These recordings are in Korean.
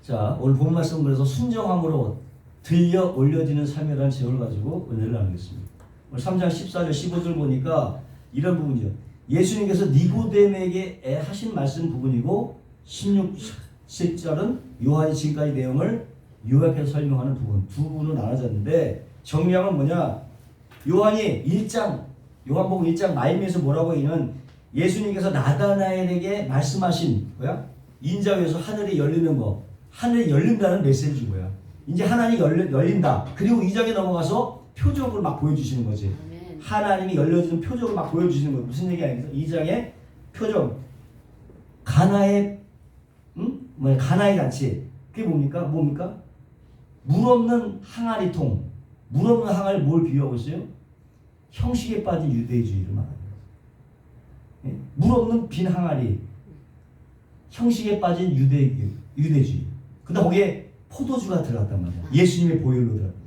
자, 오늘 본 말씀 그래서 순정함으로 들려 올려지는 삶이라는 제목을 가지고 은혜를 나누겠습니다. 오늘 3장 14절 15절 보니까 이런 부분이죠. 예수님께서 니고데모에게 하신 말씀 부분이고 16절은 요한이 지금까지 내용을 요약해서 설명하는 부분, 두 부분으로 나눠졌는데 정리하면 뭐냐? 요한이 1장 요한복음 1장 말미에서 뭐라고 얘기하면 예수님께서 나다나엘에게 말씀하신 뭐야? 인자 위에서 하늘이 열리는 거, 하늘이 열린다는 메시지인 거야. 이제 하나님이 열린다. 그리고 2장에 넘어가서 표적을 막 보여주시는 거지. 아멘. 하나님이 열려지는 표적을 막 보여주시는 거야. 무슨 얘기 아니겠어? 2장에 표적, 가나의 가나의 잔치. 그게 뭡니까? 물 없는 항아리통. 물 없는 항아리 뭘 비유하고 있어요? 형식에 빠진 유대주의를 말하는 거예요. 물 없는 빈 항아리, 형식에 빠진 유대주의. 근데 거기에 포도주가 들어갔단 말이야. 예수님의 보혈로 들어갔다.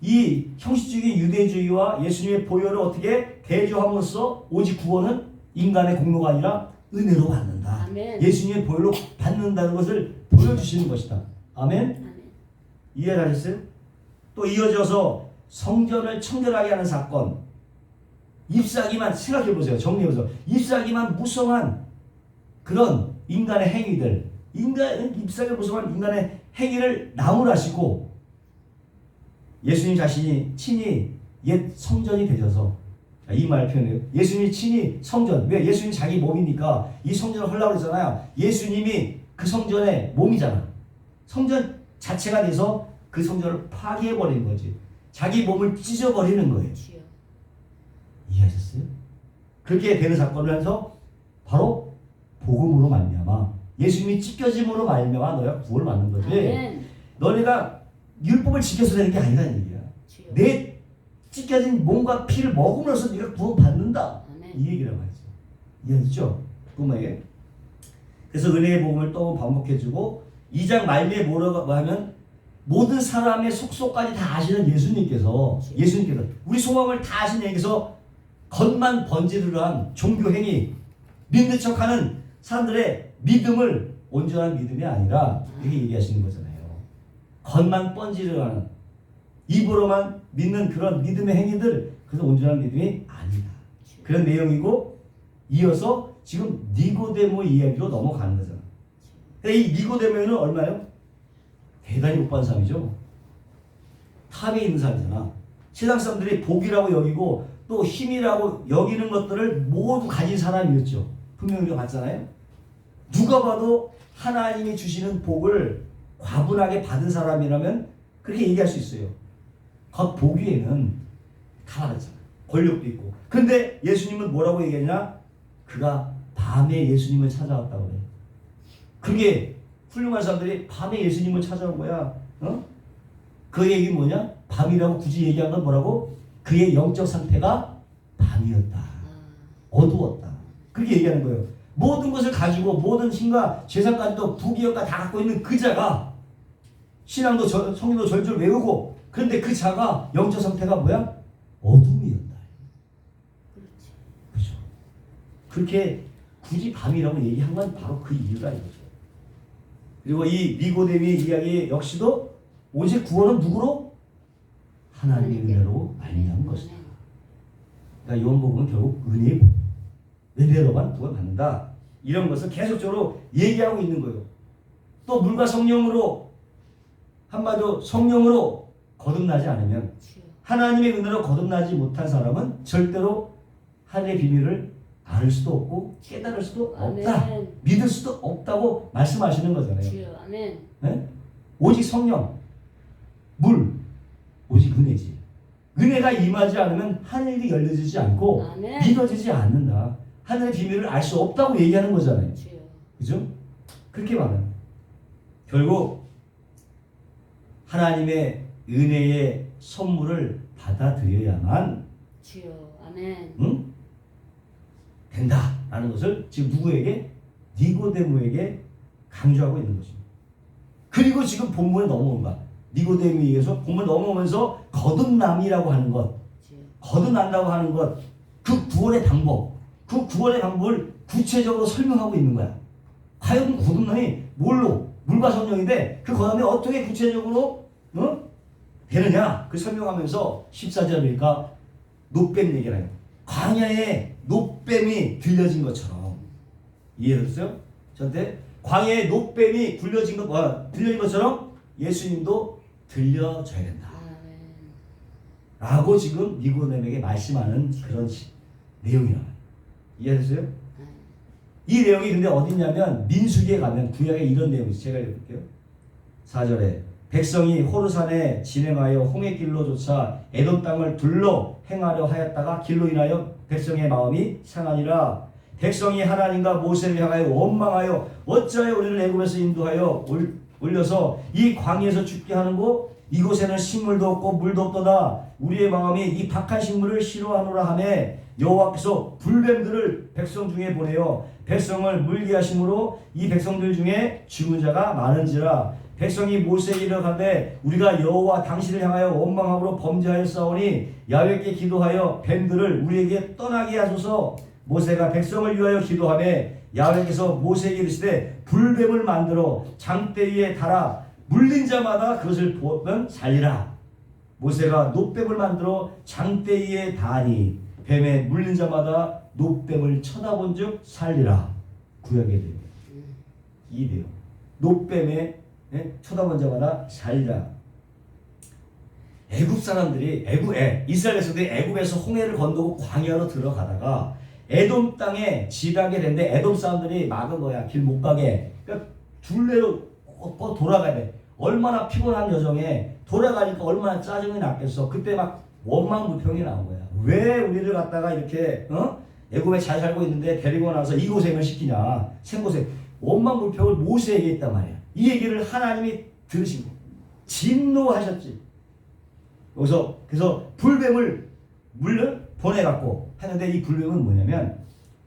이 형식적인 유대주의와 예수님의 보혈을 어떻게 대조함으로써 오직 구원은 인간의 공로가 아니라 은혜로 받는다. 아멘. 예수님의 보혈로 받는다는 것을 보여주시는 것이다. 아멘? 아멘. 이해하셨어요? 또 이어져서 성전을 청결하게 하는 사건. 잎사귀만 생각해보세요. 정리해보세요. 잎사귀만 무성한 그런 인간의 행위들, 잎사귀 무성한 인간의 행위를 나무라시고 예수님 자신이 친히 옛 성전이 되셔서, 이 말 표현해요. 예수님이 친히 성전. 왜? 예수님 자기 몸이니까 이 성전을 하려고 그러잖아요. 예수님이 그 성전의 몸이잖아. 성전 자체가 돼서 그 성전을 파괴해버리는 거지. 자기 몸을 찢어버리는 거예요. 이해하셨어요? 그렇게 되는 사건을 해서 바로 복음으로 말미암아 예수님이 찢겨짐으로 말미암아 너희가 구원을 받는 거지. 아멘. 너희가 율법을 지켜서 되는 게 아니라는 얘기야. 내 찢겨진 몸과 피를 먹음으로써 네가 구원 받는다. 아멘. 이 얘기라고 하죠. 이해하셨죠? 그만에. 그래서 은혜의 복음을 또 반복해주고 2장 말미에 뭐라고 하면 모든 사람의 속속까지 다 아시는 예수님께서 우리 소망을 다 아시는 얘기에서 겉만 번지르르한 종교 행위, 믿는 척하는 사람들의 믿음을 온전한 믿음이 아니라 이렇게 얘기하시는 거잖아요. 겉만 번지르르한 입으로만 믿는 그런 믿음의 행위들, 그래서 온전한 믿음이 아니다. 그런 내용이고 이어서 지금 니고데모 이야기로 넘어가는 거잖아. 이 니고데모는 얼마요? 대단히 못 받은 사람이죠. 탑에 있는 사람이잖아. 세상 사람들이 복이라고 여기고 또 힘이라고 여기는 것들을 모두 가진 사람이었죠. 분명히 우리가 봤잖아요. 누가 봐도 하나님이 주시는 복을 과분하게 받은 사람이라면 그렇게 얘기할 수 있어요. 겉 보기에는 다 받았잖아요. 권력도 있고. 근데 예수님은 뭐라고 얘기하냐? 그가 밤에 예수님을 찾아왔다고 그래. 그게 훌륭한 사람들이 밤에 예수님을 찾아온 거야. 그 얘기 뭐냐? 밤이라고 굳이 얘기한 건 뭐라고? 그의 영적 상태가 밤이었다. 어두웠다. 그렇게 얘기하는 거예요. 모든 것을 가지고 모든 힘과 재산까지도 부귀영과 다 갖고 있는 그 자가 신앙도 성경도 절절 외우고 그런데 그 자가 영적 상태가 뭐야? 어둠이었다. 그렇죠. 그렇게 굳이 밤이라고 얘기한 건 바로 그 이유가 이거죠. 그리고 이 니고데모의 이야기 역시도 오직 구원은 누구로? 하나님의 은혜로 말미암은 것이다. 그러니까 요한복음은 결국 은혜로만 구원 받는다. 이런 것을 계속적으로 얘기하고 있는 거예요. 또 물과 성령으로 한마디로 성령으로 거듭나지 않으면 하나님의 은혜로 거듭나지 못한 사람은 절대로 하나님의 비밀을 알을 수도 없고 깨달을 수도 없다. 아멘. 믿을 수도 없다고 말씀하시는 거잖아요. 아멘. 네? 오직 성령, 물, 오직 은혜지. 은혜가 임하지 않으면 하늘이 열려지지 않고 아멘. 믿어지지 않는다. 하늘의 비밀을 알 수 없다고 얘기하는 거잖아요. 그죠? 그렇게 말해요. 결국 하나님의 은혜의 선물을 받아들여야만 주여. 아멘. 응? 된다라는 것을 지금 누구에게? 니고데모에게 강조하고 있는 것입니다. 그리고 지금 본문에 넘어온 것. 니고데모에게서 본문 넘어오면서 거듭남이라고 하는 것, 거듭난다고 하는 것, 그 구원의 방법, 그 구원의 방법을 구체적으로 설명하고 있는 거야. 과연 거듭남이 뭘로 물과 성령인데 그 다음에 어떻게 구체적으로 되느냐 그 설명하면서 14절이니까 노뱀 얘기를 해요. 광야에 노뱀이 들려진 것처럼 이해됐어요? 저한테 광야에 노뱀이 들려진 것처럼 예수님도 들려줘야 된다 라고 지금 니고데모에게 말씀하는 그런 내용이에요. 이해됐어요? 이 내용이 근데 어디냐면 민수기에 가면 구약에 이런 내용이 있어요. 제가 읽어볼게요. 4절에 백성이 호르산에 진행하여 홍해길로 쫓아 에돔 땅을 둘러 행하려 하였다가 길로 인하여 백성의 마음이 상하니라. 백성이 하나님과 모세를 향하여 원망하여 어찌하여 우리를 애굽에서 인도하여 올려서 이 광야에서 죽게 하는고 이곳에는 식물도 없고 물도 없도다. 우리의 마음이 이 박한 식물을 싫어하노라 하며 여호와께서 불뱀들을 백성 중에 보내어 백성을 물게 하심으로 이 백성들 중에 죽은 자가 많은지라. 백성이 모세에게 이르되 우리가 여호와 당신을 향하여 원망함으로 범죄하였사오니 야훼께 기도하여 뱀들을 우리에게 떠나게 하소서. 모세가 백성을 위하여 기도하며 야훼께서 모세에게 이르시되 불뱀을 만들어 장대 위에 달아 물린 자마다 그것을 보면 살리라. 모세가 노뱀을 만들어 장대 위에 다니 뱀에 물린 자마다 노뱀을 쳐다본 즉 살리라. 구약의 내용. 이 내용. 노뱀에 쳐다본 자마다 살리라. 애굽 사람들이 이스라엘 백성들이 애굽에서 홍해를 건너고 광야로 들어가다가 에돔 땅에 지나게 됐는데 에돔 사람들이 막은 거야. 길 못 가게. 그러니까 둘레로 돌아가야 돼. 얼마나 피곤한 여정에 돌아가니까 얼마나 짜증이 났겠어. 그때 막 원망불평이 나온 거야. 왜 우리를 갖다가 이렇게 애굽에 잘 살고 있는데 데리고 나서 이 고생을 시키냐. 생고생. 원망불평을 모세에게 했단 말이야. 이 얘기를 하나님이 들으신 거야. 진노하셨지. 그래서 불뱀을 보내갖고 하는데 이 불뱀은 뭐냐면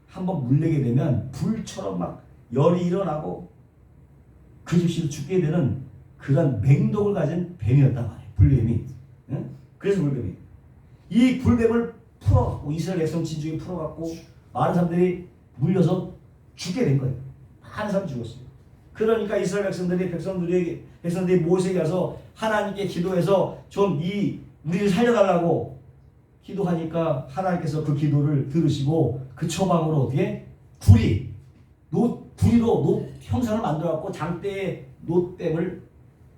한번 물리게 되면 불처럼 막 열이 일어나고 그 즉시 죽게 되는 그런 맹독을 가진 뱀이었단 말이에요. 불뱀이. 그래서 불뱀이. 이 불뱀을 풀어갖고 이스라엘 백성 진중에 풀어갖고 많은 사람들이 물려서 죽게 된 거예요. 많은 사람 죽었어요. 그러니까 이스라엘 백성들이 모세에게 가서 하나님께 기도해서 좀 우리를 살려달라고 기도하니까 하나님께서 그 기도를 들으시고 그 처방으로 어떻게 구리로 형상을 만들어갖고 장대에 노뱀을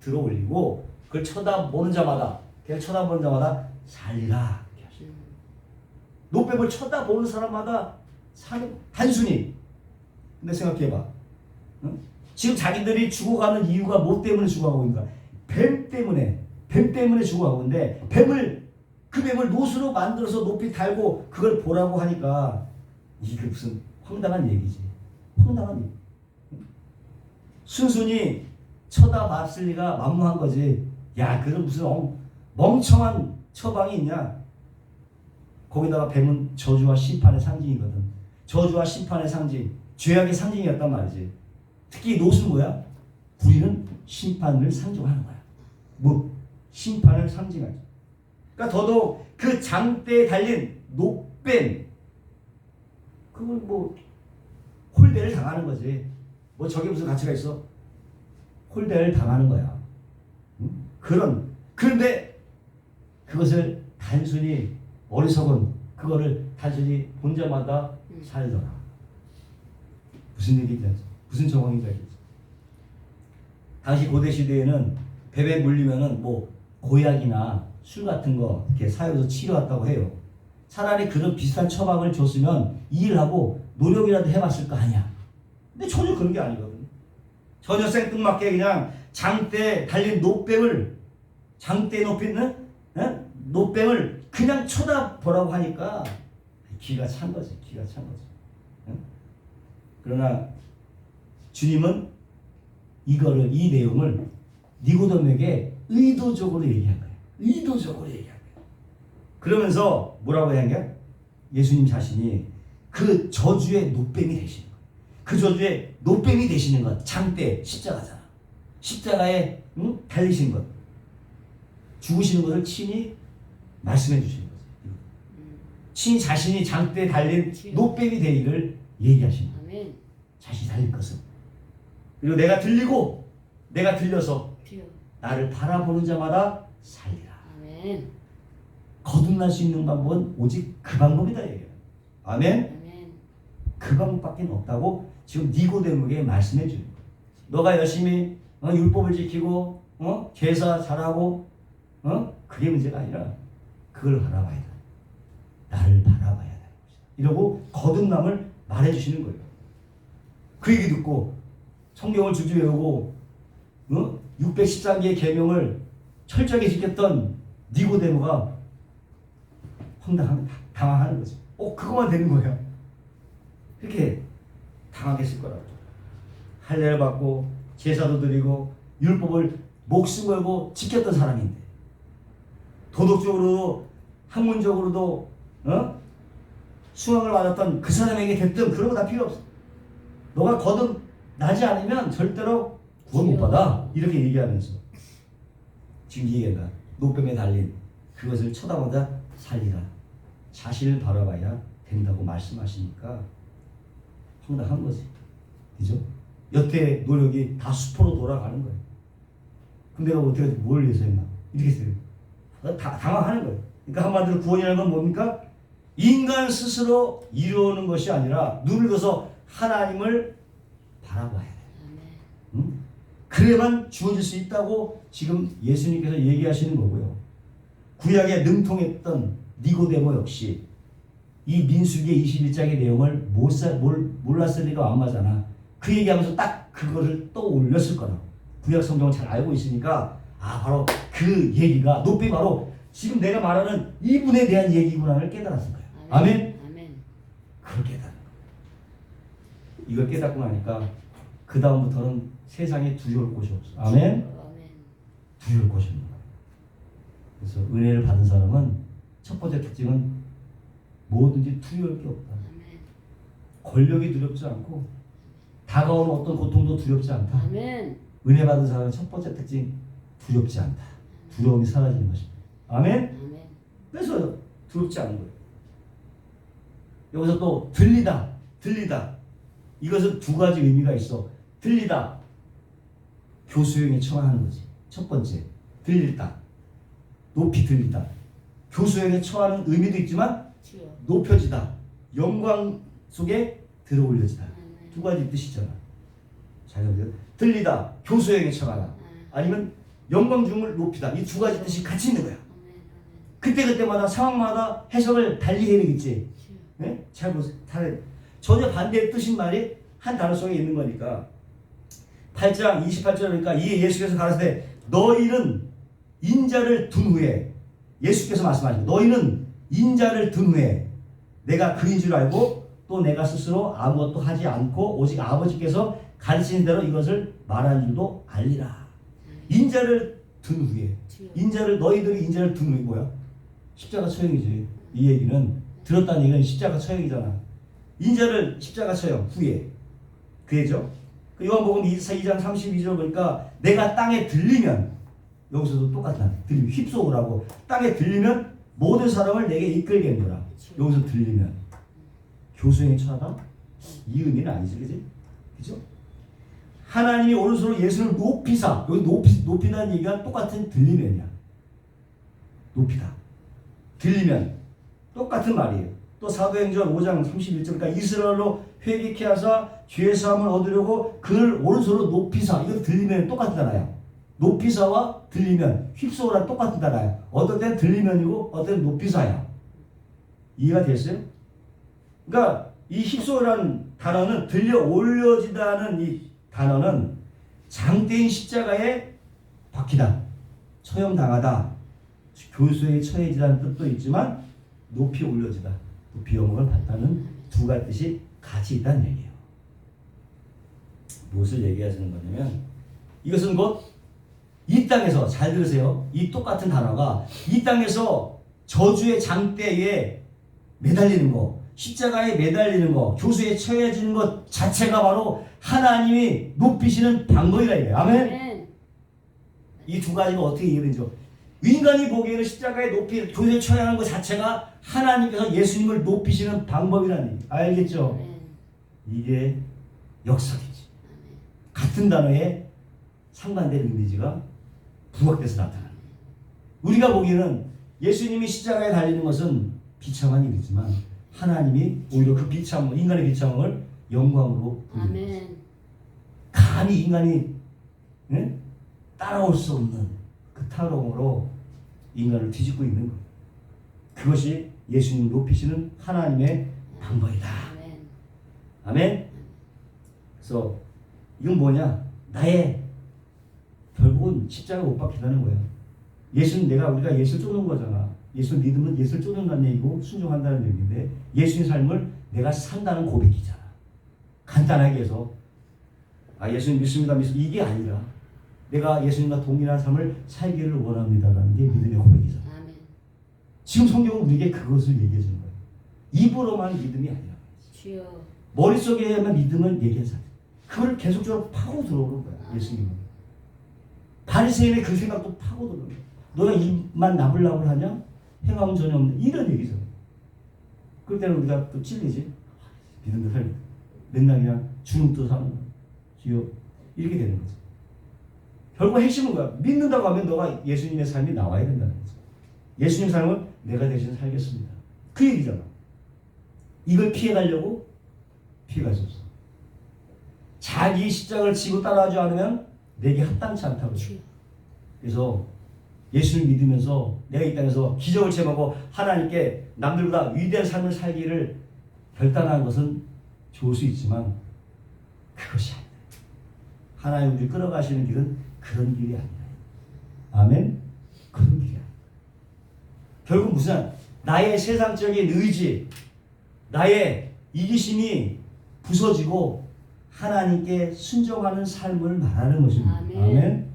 들어 올리고 그걸 쳐다보는 자마다 살리라. 노뱀을 쳐다보는 사람마다 단순히. 근데 생각해봐. 지금 자기들이 죽어가는 이유가 뭐 때문에 죽어가고 있는가? 뱀 때문에 죽어가고 있는데 그 뱀을 노수로 만들어서 높이 달고 그걸 보라고 하니까 이게 무슨 황당한 얘기지. 황당한 얘기. 순순히 쳐다봤을 리가 만무한 거지. 야, 그런 무슨 멍청한 처방이 있냐? 거기다가 뱀은 저주와 심판의 상징이거든. 저주와 심판의 상징, 죄악의 상징이었단 말이지. 특히 노수는 뭐야? 구리는 심판을 상징하는 거야. 심판을 상징하지. 그러니까 더더욱 그 장대에 달린 노뱀, 그걸 홀대를 당하는 거지. 저게 무슨 가치가 있어? 홀대를 당하는 거야. 그런데 그것을 단순히 그거를 단순히 본 자마다 살더라. 무슨 얘기인지 알지? 무슨 정황인지 알겠지? 당시 고대 시대에는 뱀에 물리면은 고약이나 술 같은 거 이렇게 사용해서 치료했다고 해요. 차라리 그런 비슷한 처방을 줬으면 일을 하고 노력이라도 해봤을 거 아니야. 근데 전혀 그런 게 아니거든. 전혀 생뚱맞게 그냥 장대에 달린 장대에 높이는 노뱀을 그냥 쳐다보라고 하니까 기가 찬 거지. 그러나 주님은 이 내용을 니고데모에게 의도적으로 얘기한 거예요. 그러면서 뭐라고 얘기한 거야? 예수님 자신이 그 저주의 노뱀이 되시는 거예요. 그 저주의 노뱀이 되시는 것. 장대 십자가잖아. 십자가에 달리신 것. 죽으시는 것을 친히 말씀해 주시는 거죠. 친히 자신이 장대에 달린 노뱀이 되기를 얘기하신 거예요. 자신이 달릴 것은. 그리고 내가 들리고 내가 들려서 주여. 나를 바라보는 자마다 살리라. 아멘. 거듭날 수 있는 방법은 오직 그 방법이다 얘기예요. 아멘. 아멘. 그 방법밖에 없다고 지금 니고데모에게 말씀해 주는 거예요. 너가 열심히 율법을 지키고 제사 잘하고 그게 문제가 아니라 그걸 바라봐야 돼. 나를 바라봐야 되는 것이다. 이러고 거듭남을 말해 주시는 거예요. 그 얘기 듣고 성경을 주주 외우고 613개의 계명을 철저하게 지켰던 니고데모가 당황하는 거죠. 그거만 되는 거예요. 그렇게 당하겠을 거라고. 할례를 받고 제사도 드리고 율법을 목숨 걸고 지켰던 사람인데 도덕적으로도 학문적으로도 수강을 받았던 그 사람에게 됐든 그런 거 다 필요 없어. 너가 거듭나지 않으면 절대로 구원 못 받아. 이렇게 얘기하면서 지금 이 얘기가 노뱀에 달린 그것을 쳐다보다 살리라. 자신을 바라봐야 된다고 말씀하시니까 황당한 거지. 그죠? 여태 노력이 다 수포로 돌아가는 거예요. 그럼 내가 어떻게 뭘 위해서 했나? 이렇게 했어요. 당황하는 거예요. 그러니까 한마디로 구원이라는 건 뭡니까? 인간 스스로 이루어오는 것이 아니라 눈을 들어서 하나님을 바라봐야 돼요. 응? 그래야만 주어질 수 있다고 지금 예수님께서 얘기하시는 거고요. 구약에 능통했던 니고데모 역시 이 민수기 21장의 내용을 몰랐을 리가 안 맞잖아. 그 얘기하면서 딱 그거를 또 올렸을 거라고. 구약 성경을 잘 알고 있으니까 바로 그 얘기가 높이 바로 지금 내가 말하는 이분에 대한 얘기구나를 깨달았을 거예요. 아멘? 아멘. 그걸 깨달은 거예요. 이걸 깨닫고 나니까 그 다음부터는 세상에 두려울 곳이 없어. 아멘? 아멘. 두려울 곳이 없는 거예요. 그래서 은혜를 받은 사람은 첫 번째 특징은 뭐든지 두려울 게 없다. 아멘. 권력이 두렵지 않고 다가오는 어떤 고통도 두렵지 않다. 아멘. 은혜 받은 사람의 첫 번째 특징 두렵지 않다. 두려움이 사라지는 것입니다. 아멘? 아멘. 그래서 두렵지 않은 거예요. 여기서 또 들리다. 이것은 두 가지 의미가 있어. 들리다. 교수형에 처하는 거지. 첫 번째. 들리다. 높이 들리다. 교수형에 처하는 의미도 있지만 주여. 높여지다. 영광 속에 들어올려지다. 두 가지 뜻이잖아. 잘 보세요. 들리다. 교수형에 처하다. 아니면 영광 중을 높이다. 이 두 가지 뜻이 같이 있는 거야. 그때마다 상황마다 해석을 달리 해야 되겠지. 네? 잘 보세요. 전혀 반대의 뜻인 말이 한 단어 속에 있는 거니까. 8장 28절이니까 이 예수께서 가라사대 너희는 인자를 둔 후에 예수께서 말씀하시고 너희는 인자를 둔 후에 내가 그인 줄 알고 또 내가 스스로 아무것도 하지 않고 오직 아버지께서 가르치는 대로 이것을 말하는 줄도 알리라. 인자를 둔 후에 너희들이 인자를 둔 후에 뭐야? 십자가 처형이지. 이 얘기는 들었다는 얘기는 십자가 처형이잖아. 인자를 십자가 처형 후에 그죠? 요한복음 2장 32절 보니까 내가 땅에 들리면 여기서도 똑같아. 들리면 휩쏘으라고 땅에 들리면 모든 사람을 내게 이끌겠노라. 여기서 들리면 교수형에 처하다? 이 의미는 아니지, 그죠? 하나님이 오른손으로 예수를 높이사. 여기 높이다는 얘기가 똑같은 들리면이야. 높이다. 들리면 똑같은 말이에요. 또 사도행전 5장 31절 그러니까 이스라엘로 회개케 하사 죄 사함을 얻으려고 그를 오른손으로 높이사. 이거 들리면 똑같은 단어예요. 높이사와 들리면 휩쏘으라 똑같은 단어예요. 어떤 때는 들리면이고 어떤 때는 높이사야. 이해가 됐어요? 그러니까 이 휩쏘으라는 단어는 들려 올려지다는 이 단어는 장대인 십자가에 박히다, 처형당하다, 교수에 처해지다는 뜻도 있지만 높이 올려지다, 높이 영광을 받다는 두 가지 뜻이 같이 있다는 얘기예요. 무엇을 얘기하시는 거냐면 이것은 곧 이 땅에서 잘 들으세요. 이 똑같은 단어가 이 땅에서 저주의 장대에 매달리는 거, 십자가에 매달리는 거, 교수에 처해지는 것 자체가 바로 하나님이 높이시는 방법이라 이래요. 아멘. 이 두 가지가 어떻게 이해되죠? 인간이 보기에는 십자가에 높이 교수에 처해야 하는 것 자체가 하나님께서 예수님을 높이시는 방법이라는 얘기. 알겠죠? 이게 역설이지. 같은 단어에 상반된 이미지가 부각돼서 나타납니다. 우리가 보기에는 예수님이 십자가에 달리는 것은 비참한 일이지만 하나님이 오히려 그 비참, 인간의 비참을 영광으로 부릅니다. 아멘. 감히 인간이 따라올 수 없는 그 타락으로 인간을 뒤집고 있는 것. 그것이 예수님 높이시는 하나님의 방법이다. 아멘. 아멘. 그래서 이건 뭐냐? 나의 결국은 십자가 못 박히다는 거야. 예수는 우리가 예수를 쫓는 거잖아. 예수 믿으면 예수를 쫓는다는 얘기고 순종한다는 얘기인데 예수의 삶을 내가 산다는 고백이잖아. 간단하게 해서 예수님 믿습니다. 이게 아니라 내가 예수님과 동일한 삶을 살기를 원합니다라는 게 믿음의 고백이잖아. 아멘. 지금 성경은 우리에게 그것을 얘기해 주는 거예요. 입으로만 믿음이 아니라 주여. 머릿속에만 믿음을 얘기해서 그걸 계속적으로 파고 들어오는 거야. 예수님은. 바리새인의 그 생각도 파고 들어오는 거야. 너가 입만 나불나불 하냐? 행함은 전혀 없는 이런 얘기죠. 그럴 때는 우리가 또 찔리지. 믿음도 살리고 맨날 그냥 주눅도 사는 거야. 주여 이렇게 되는 거죠. 결국 핵심은 뭐야? 믿는다고 하면 너가 예수님의 삶이 나와야 된다는 거죠. 예수님 삶은 내가 대신 살겠습니다. 그 얘기잖아. 이걸 피해가려고 피해갈 수 없어. 자기 십자가를 지고 따라하지 않으면 내게 합당치 않다고. 그래서 예수를 믿으면서 내가 이 땅에서 기적을 체험하고 하나님께 남들보다 위대한 삶을 살기를 결단하는 것은 좋을 수 있지만 그것이 아니다. 하나님 우리 끌어가시는 길은 그런 길이 아니다. 아멘? 그런 길이 아니다. 결국 무슨 나의 세상적인 의지, 나의 이기심이 부서지고 하나님께 순종하는 삶을 말하는 것입니다. 아멘. 아멘?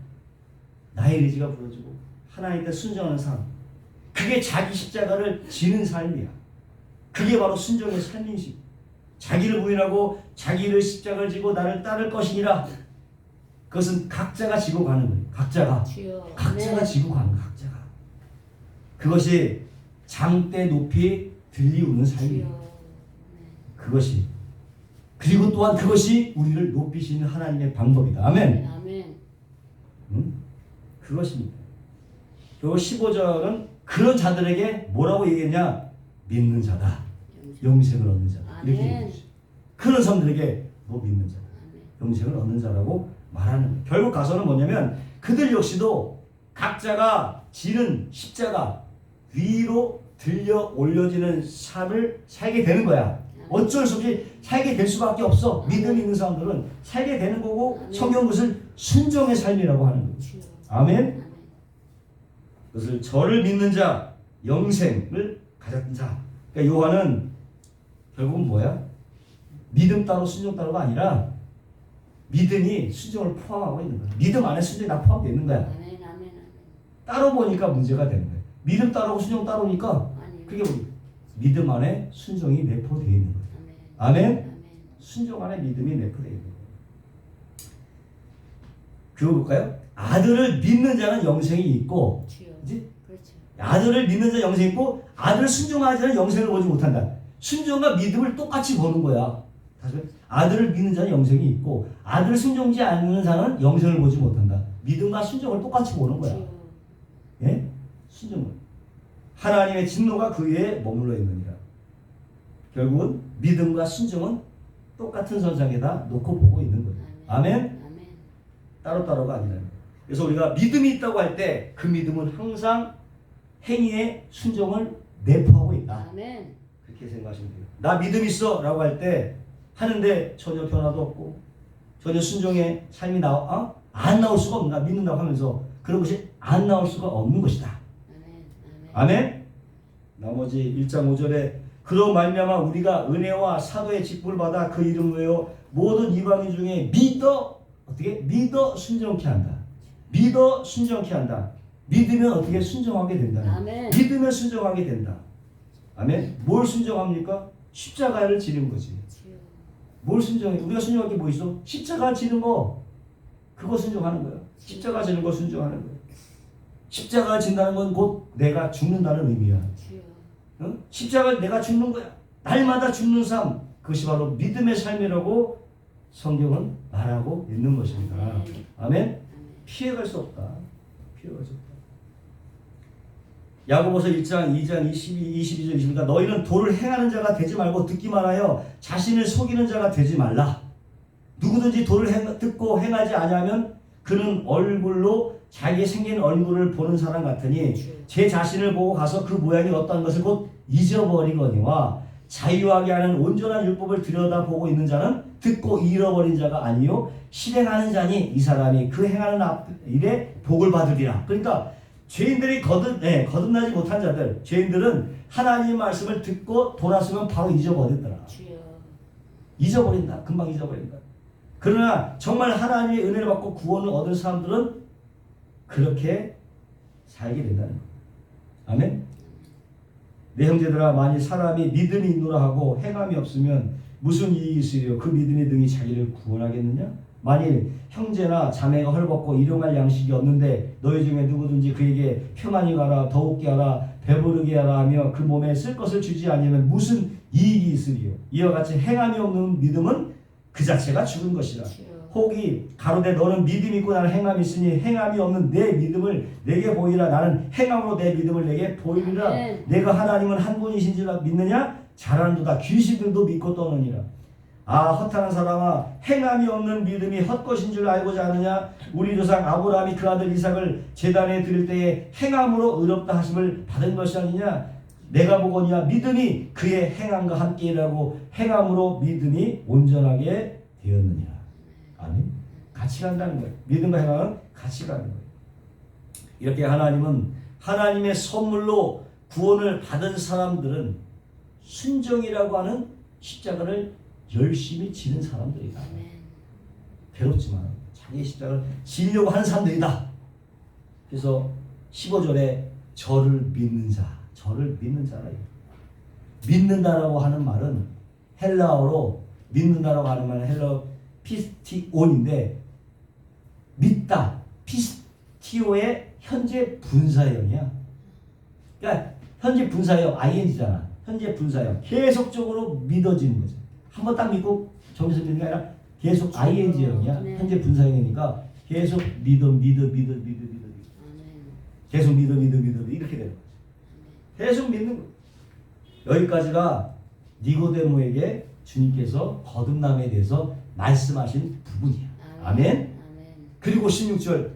나의 의지가 부러지고 하나님께 순종하는 삶. 그게 자기 십자가를 지는 삶이야. 그게 바로 순종의 삶이지. 자기를 부인하고 자기를 십자가를 지고 나를 따를 것이니라. 그것은 각자가 지고 가는 거예요. 각자가 지고 가는 거예요. 각자가. 그것이 장대 높이 들리우는 삶이에요. 그것이. 그리고 또한 그것이 우리를 높이시는 하나님의 방법이다. 아멘. 아멘. 그것입니다. 그리고 15절은 그런 자들에게 뭐라고 얘기했냐? 믿는 자다. 영생을 얻는 자다. 이렇게 얘기했죠. 그런 사람들에게 너 믿는 자다. 영생을 얻는 자라고 말하는 거예요. 결국 가서는 뭐냐면 그들 역시도 각자가 지는 십자가 위로 들려 올려지는 삶을 살게 되는 거야. 어쩔 수 없이 살게 될 수밖에 없어. 믿음 있는 사람들은 살게 되는 거고 성경 그것을 순종의 삶이라고 하는 거예요. 아멘. 그것을 저를 믿는 자 영생을 가졌던 자. 그러니까 요한은 결국은 뭐야? 믿음 따로 순종 따로가 아니라 믿음이 순종을 포함하고 있는 거야. 믿음 안에 순종이 다 포함되어 있는 거야. 따로 보니까 문제가 되는 거야. 믿음 따로고 순종 따로니까 그게 믿음 안에 순종이 내포되어 있는 거야. 아멘. 순종 안에 믿음이 내포되어 있는 거야. 그거 볼까요? 아들을 믿는 자는 영생이 있고, 그렇지? 아들을 믿는 자는 영생이 있고, 아들을 순종하지 않은 영생을 보지 못한다. 순종과 믿음을 똑같이 보는 거야. 다시 아들을 믿는 자는 영생이 있고, 아들을 순종하지 않는 자는 영생을 보지 못한다. 믿음과 순종을 똑같이 보는 거야. 예? 순종을. 하나님의 진노가 그 위에 머물러 있느니라. 결국은 믿음과 순종은 똑같은 선상에다 놓고 보고 있는 거예요. 아멘? 따로따로가 아니라. 그래서 우리가 믿음이 있다고 할 때 그 믿음은 항상 행위의 순종을 내포하고 있다. 아멘. 그렇게 생각하시면 돼요. 나 믿음 있어 라고 할 때 하는데 전혀 변화도 없고 전혀 순종의 삶이 안 나올 수가 없나. 믿는다고 하면서 그런 것이 안 나올 수가 없는 것이다. 아멘. 나머지 1장 5절에 그로 말미암아 우리가 은혜와 사도의 직분을 받아 그 이름으로 모든 이방인 중에 믿어 순종케 한다. 믿어 순종케 한다. 믿으면 어떻게 순종하게 된다. 아멘. 믿으면 순종하게 된다. 아멘. 뭘 순종합니까? 십자가를 지는 거지. 뭘 순종해? 우리가 순종할 게 뭐 있어? 십자가 지는 거. 그거 순종하는 거야. 십자가 지는 거 순종하는 거야. 십자가 진다는 건 곧 내가 죽는다는 의미야. 응? 십자가 내가 죽는 거야. 날마다 죽는 삶. 그것이 바로 믿음의 삶이라고 성경은 말하고 있는 것입니다. 아멘. 피해갈 수 없다. 피해갈 수 없다. 야고보서 1장 2장 22절 20절 너희는 도를 행하는 자가 되지 말고 듣기만 하여 자신을 속이는 자가 되지 말라. 누구든지 도를 듣고 행하지 아니하면 그는 얼굴로 자기의 생긴 얼굴을 보는 사람 같으니 제 자신을 보고 가서 그 모양이 어떠한 것을 곧 잊어버리거니와 자유하게 하는 온전한 율법을 들여다보고 있는 자는 듣고 잃어버린 자가 아니요 실행하는 자니 이 사람이 그 행하는 일에 복을 받으리라. 그러니까 죄인들이 거듭나지 못한 자들, 죄인들은 하나님의 말씀을 듣고 돌아서면 바로 잊어버리더라. 잊어버린다. 금방 잊어버린다. 그러나 정말 하나님의 은혜를 받고 구원을 얻은 사람들은 그렇게 살게 된다는 거예요. 아멘? 내 형제들아 만일 사람이 믿음이 있노라 하고 행함이 없으면 무슨 이익이 있으리요? 그 믿음이 등이 자기를 구원하겠느냐? 만일 형제나 자매가 헐벗고 일용할 양식이 없는데 너희 중에 누구든지 그에게 평안히 가라 더욱게 하라 배부르게 하라 하며 그 몸에 쓸 것을 주지 아니하면 무슨 이익이 있으리요? 이와 같이 행함이 없는 믿음은 그 자체가 죽은 것이라. 혹이 가로되 너는 믿음이 있고 나는 행함이 있으니 행함이 없는 내 믿음을 내게 보이라. 나는 행함으로 내 믿음을 내게 보이리라. 내가 하나님은 한 분이신 줄 믿느냐? 잘하는도다. 귀신들도 믿고 떠느니라. 아 허탄한 사람아 행함이 없는 믿음이 헛것인 줄 알고자 하느냐? 우리 조상 아브라함이 그 아들 이삭을 제단에 드릴 때에 행함으로 의롭다 하심을 받은 것이 아니냐? 내가 보거니와 믿음이 그의 행함과 함께 일하고 행함으로 믿음이 온전하게 되었느니라. 아멘. 같이 간다는 거예요. 믿음과 행함은 같이 가는 거예요. 이렇게 하나님은 하나님의 선물로 구원을 받은 사람들은 순종이라고 하는 십자가를 열심히 지는 사람들이다. 괴롭지만 자기의 십자가를 지려고 하는 사람들이다. 그래서 15절에 저를 믿는 자, 저를 믿는 자라. 믿는다라고 하는 말은 헬라어로 믿는다라고 하는 말은 헬라어 피스티온인데 믿다, 피스티오의 현재 분사형이야. 그러니까 현재 분사형 ing잖아. 현재 분사형 계속적으로 믿어지는 거죠. 한번 딱 믿고 점에서 믿는 게 아니라 계속 ing형이야. 현재 분사형이니까 계속 믿어 계속 믿어 이렇게 되는 거죠. 계속 믿는 거예요. 여기까지가 니고데모에게 주님께서 거듭남에 대해서 말씀하신 부분이야. 아멘. 그리고 16절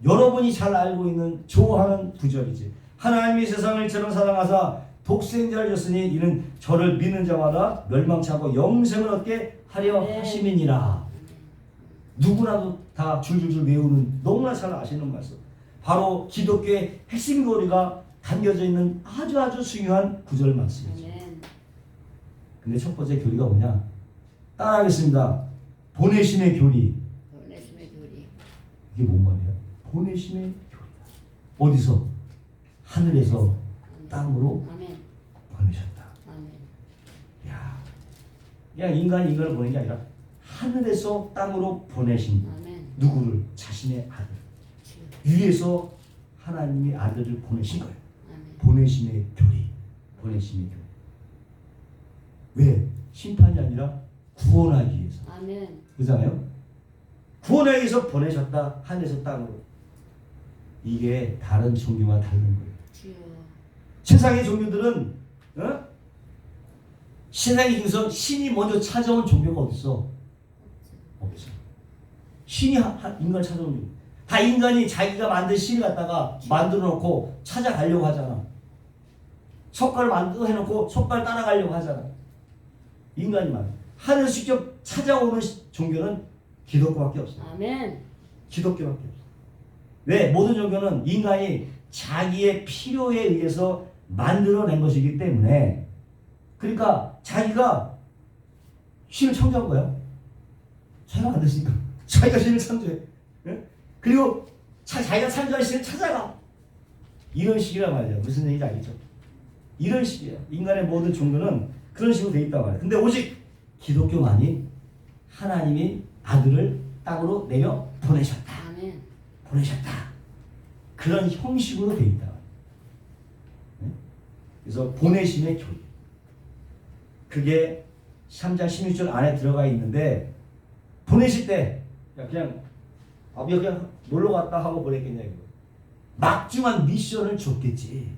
여러분이 잘 알고 있는 좋아하는 구절이지. 하나님이 세상을 이처럼 사랑하사 독생자를 줬으니 이는 저를 믿는 자마다 멸망치 않고 영생을 얻게 하려 하심이니라. 누구나도 다 줄줄줄 외우는 너무나 잘 아시는 말씀. 바로 기독교의 핵심 교리가 담겨져 있는 아주 중요한 구절 말씀이죠. 근데 첫 번째 교리가 뭐냐? 따라하겠습니다. 보내심의 교리. 이게 뭔 말이야? 보내심의 교리다. 어디서? 하늘에서 땅으로 보내셨다. 야, 그냥 인간을 보낸 게 아니라 하늘에서 땅으로 보내신 누구를? 자신의 아들. 위에서 하나님의 아들을 보내신 거예요. 보내심의 교리. 보내심의 교리. 왜? 심판이 아니라 구원하기 위해서. 그렇잖아요? 구원하기 위해서 보내셨다. 하늘에서 땅으로. 이게 다른 종교와 다른 거예요. 세상의 종교들은 세상의 중에서 신이 먼저 찾아온 종교가 어딨어? 없어. 신이 인간을 찾아온 종교. 다 인간이 자기가 만든 신을 갖다가 만들어 놓고 찾아가려고 하잖아. 석가를 만들어 해놓고 석가를 따라가려고 하잖아. 인간이만. 하늘에서 직접 찾아오는 종교는 기독교밖에 없어. 기독교밖에 없어. 왜? 모든 종교는 인간이 자기의 필요에 의해서 만들어낸 것이기 때문에, 그러니까 자기가 신을 창조한 거야. 자기가 안 됐으니까 자기가 신을 창조해. 그리고 자기가 창조한 신을 찾아가. 이런 식이란 말이야. 무슨 얘기인지 알겠죠? 이런 식이야. 인간의 모든 종교는 그런 식으로 돼 있단 말이야. 근데 오직 기독교만이 하나님이 아들을 땅으로 내려 보내셨다. 보내셨다. 그런 형식으로 돼 있다. 그래서 보내심의 교리. 그게 3장 16절 안에 들어가 있는데, 보내실 때 그냥 아버지가 그냥 놀러 갔다 하고 보냈겠냐 이거. 막중한 미션을 줬겠지.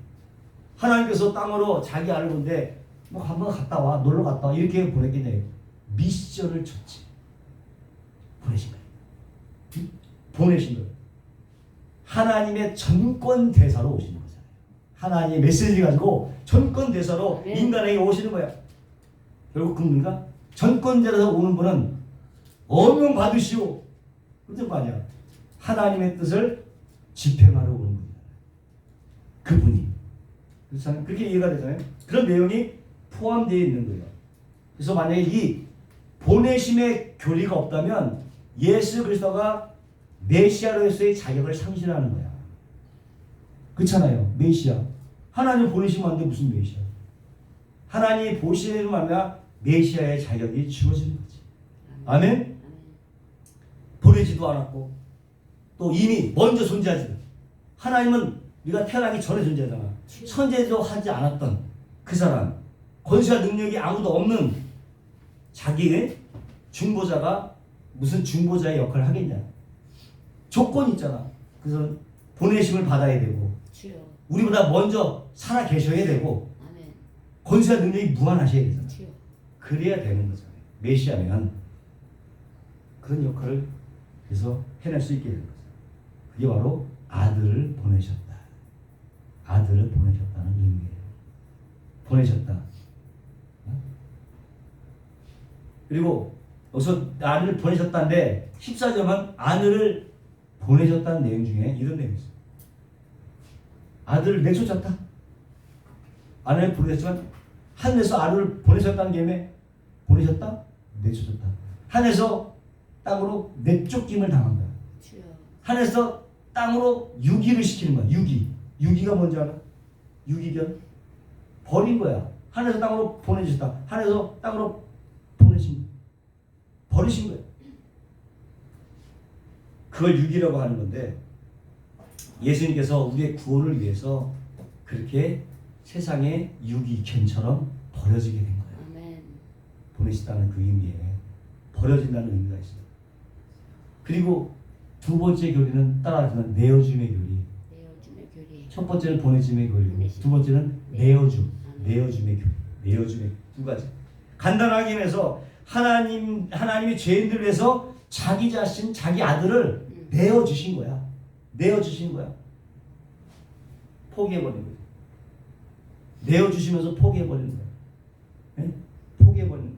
하나님께서 땅으로 자기 아들 본데 뭐 한번 갔다 와, 놀러 갔다 와 이렇게 보냈겠냐 이거. 미션을 줬지. 보내신 거예요. 보내신 거예요. 하나님의 전권 대사로 오시는 거잖아요. 하나님의 메시지 가지고 전권 대사로 인간에게 오시는 거야. 결국 그분과 전권 대사로 오는 분은 엄명 받으시오. 그런 거 아니야. 하나님의 뜻을 집행하러 오는 분이야. 그분이. 그렇잖아요. 그렇게 이해가 되잖아요. 그런 내용이 포함되어 있는 거예요. 그래서 만약에 이 보내심의 교리가 없다면 예수 그리스도가 메시아로서의 자격을 상실하는 거야. 그렇잖아요. 메시아. 하나님 보내시면 안 돼. 무슨 메시아? 하나님이 보시는 말이야 메시아의 자격이 주어지는 거지. 아멘? 보내지도 않았고 또 이미 먼저 존재하지. 하나님은 네가 태어나기 전에 존재하잖아. 선제도 하지 않았던 그 사람, 권세와 능력이 아무도 없는 자기의 중보자가 무슨 중보자의 역할을 하겠냐. 조건이 있잖아. 그래서 보내심을 받아야 되고 우리보다 먼저 살아 계셔야 되고 권세와 능력이 무한하셔야 되잖아. 그래야 되는 거잖아요. 메시아면 그런 역할을 그래서 해낼 수 있게 되는 거죠. 그게 바로 아들을 보내셨다. 아들을 보내셨다는 의미예요. 보내셨다. 그리고 여기서 아들을 보내셨다는데 14절은 아들을 보내셨다는 내용 중에 이런 내용이 있어요. 아들을 내쫓았다. 아들을 보내셨지만 하늘에서 아들을 보내셨다는 게 보내셨다? 내쫓았다. 하늘에서 땅으로 내쫓김을 당한 거야. 하늘에서 땅으로 유기를 시키는 거야. 유기가 뭔지 알아? 유기견? 버린 거야. 하늘에서 땅으로 보내주셨다. 하늘에서 땅으로 보내신 거야. 버리신 거야. 그걸 유기라고 하는 건데 예수님께서 우리의 구원을 위해서 그렇게 세상의 유기견처럼 버려지게 된 거야. 아멘. 보내시다는 그 의미에 버려진다는 의미가 있어요. 그리고 두 번째 교리는 따라하지만 내어줌의 교리. 첫 번째는 보내줌의 교리, 두 번째는 내어줌의 교리. 내어줌의 두 가지. 간단하게 해서 하나님이 죄인들을 위해서 자기 자신, 자기 아들을 내어주신 거야. 내어주신 거야. 포기해버린 거야. 내어주시면서 포기해버린 거야. 네? 포기해버린 거야.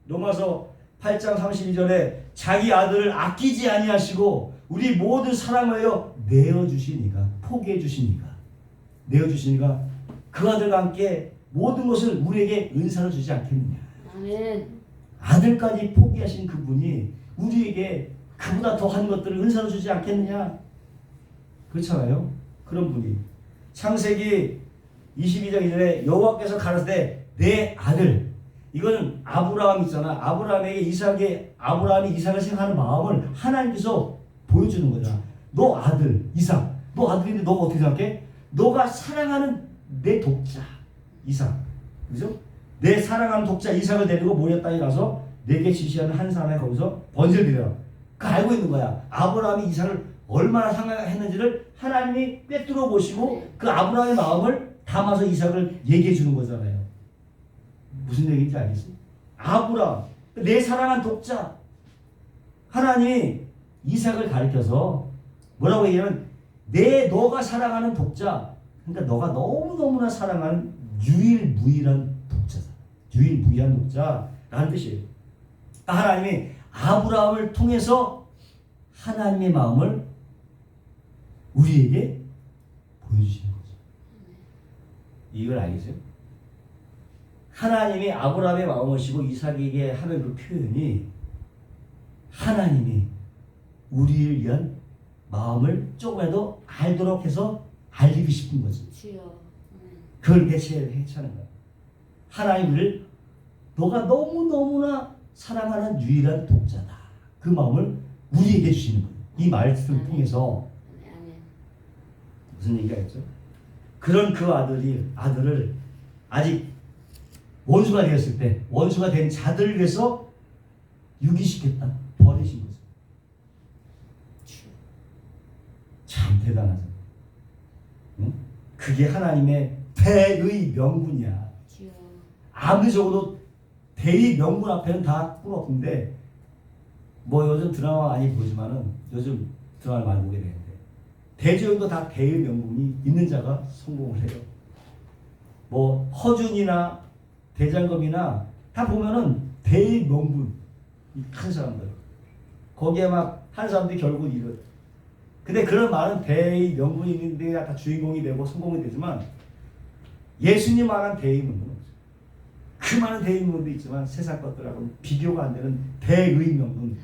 로마서 8장 32절에 자기 아들을 아끼지 아니하시고 우리 모든 사랑하여 내어주시니까, 포기해주시니까, 내어주시니까 그 아들과 함께 모든 것을 우리에게 은사를 주지 않겠느냐. 아멘. 아들까지 포기하신 그분이 우리에게 그보다 더한 것들을 은사로 주지 않겠느냐. 그렇잖아요. 그런 분이 창세기 22장 1절에 여호와께서 가라사대 내 아들. 이거는 아브라함 있잖아. 아브라함이 이삭을 생각하는 마음을 하나님께서 보여주는 거잖아. 너 아들 이삭. 너 아들인데 너가 어떻게 생각해? 너가 사랑하는 내 독자 이삭. 그죠? 내 사랑하는 독자 이삭을 데리고 모리아 땅에 가서 내게 지시하는 한 사람이 거기서 번제를 드려라. 그 알고 있는 거야. 아브라함이 이삭을 얼마나 사랑했는지를 하나님이 꿰뚫어 보시고 그 아브라함의 마음을 담아서 이삭을 얘기해 주는 거잖아요. 무슨 얘기인지 알겠어요? 아브라함, 내 사랑한 독자. 하나님이 이삭을 가리켜서 뭐라고 얘기하면 너가 사랑하는 독자. 그러니까 너가 너무너무나 사랑하는 유일무이한 독자다. 유일무이한 독자라는 뜻이에요. 하나님이 아브라함을 통해서 하나님의 마음을 우리에게 보여주시는 거죠. 이걸 알겠어요? 하나님이 아브라함의 마음을 시고 이삭에게 하는 그 표현이 하나님이 우리를 위한 마음을 조금이라도 알도록 해서 알리고 싶은 거지. 그걸 해체하는 거야. 하나님을 너가 너무너무나 사랑하는 유일한 독자다. 그 마음을 우리에게 주시는 거예요. 이 말씀을 통해서. 무슨 얘기가 있죠? 그런 그 아들을 아직 원수가 되었을 때 원수가 된 자들을 위해서 유기시켰다. 버리신 거죠. 대단하잖아. 응? 그게 하나님의 대의 명분이야. 주여. 아무리 적어도 대의 명분 앞에는 다 꿀없는데 뭐 요즘 드라마 많이 보지만은 요즘 드라마 많이 보게 되는데 대조연도 다 대의 명분이 있는 자가 성공을 해요. 뭐 허준이나 대장금이나 다 보면은 대의 명분 큰 사람들 거기에 막 한 사람들이 결국 이런 근데 그런 많은 대의 명분이 있는데 다 주인공이 되고 성공이 되지만 예수님 말한 대의 명분은 없어요. 그 많은 대의 명분도 있지만 세상 것들하고는 비교가 안 되는 대의 명분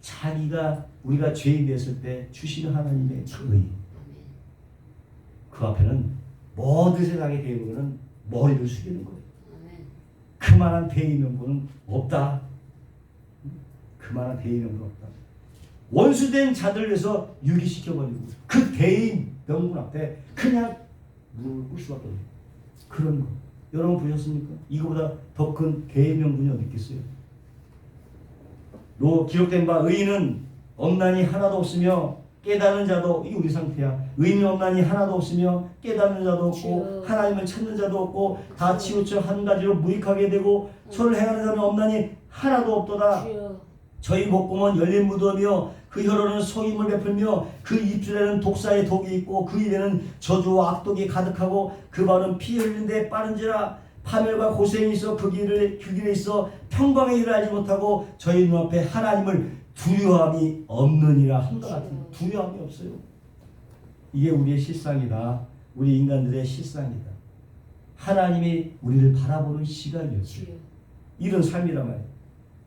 자기가 우리가 죄인 됐을 때 주시는 하나님의 의 그 앞에는 모든 세상의 대의 명분은 머리를 숙이는 거예요. 그만한 대의 명분은 없다. 그만한 대의 명분 없다. 원수된 자들을 위해서 유기시켜버리고 그 대의 명분 앞에 그냥 무릎을 꿇을 수밖에 없어요. 그런 거 여러분 보셨습니까? 이거보다 더 큰 대의 명분이 어디 있겠어요? 기록된 바 의인은 없나니 하나도 없으며 깨닫는 자도 이게 우리 상태야. 의인이 없나니 하나도 없으며 깨닫는 자도 없고 하나님을 찾는 자도 없고 다 치우쳐 한 가지로 무익하게 되고 선을 행하는 자는 없나니 하나도 없도다. 저희 목구멍은 열린 무덤이요 그 혀로는 속임을 베풀며 그 입술에는 독사의 독이 있고 그 입에는 저주와 악독이 가득하고 그 발은 피 흘린 데 빠른지라 파멸과 고생이 있어 그 길에 있어 평강의 일을 알지 못하고 저희 눈앞에 하나님을 두려움이 없느니라 한것 같은 두려움이 없어요. 이게 우리의 실상이다. 우리 인간들의 실상이다. 하나님이 우리를 바라보는 시각이었어요. 이런 삶이란 말이에요.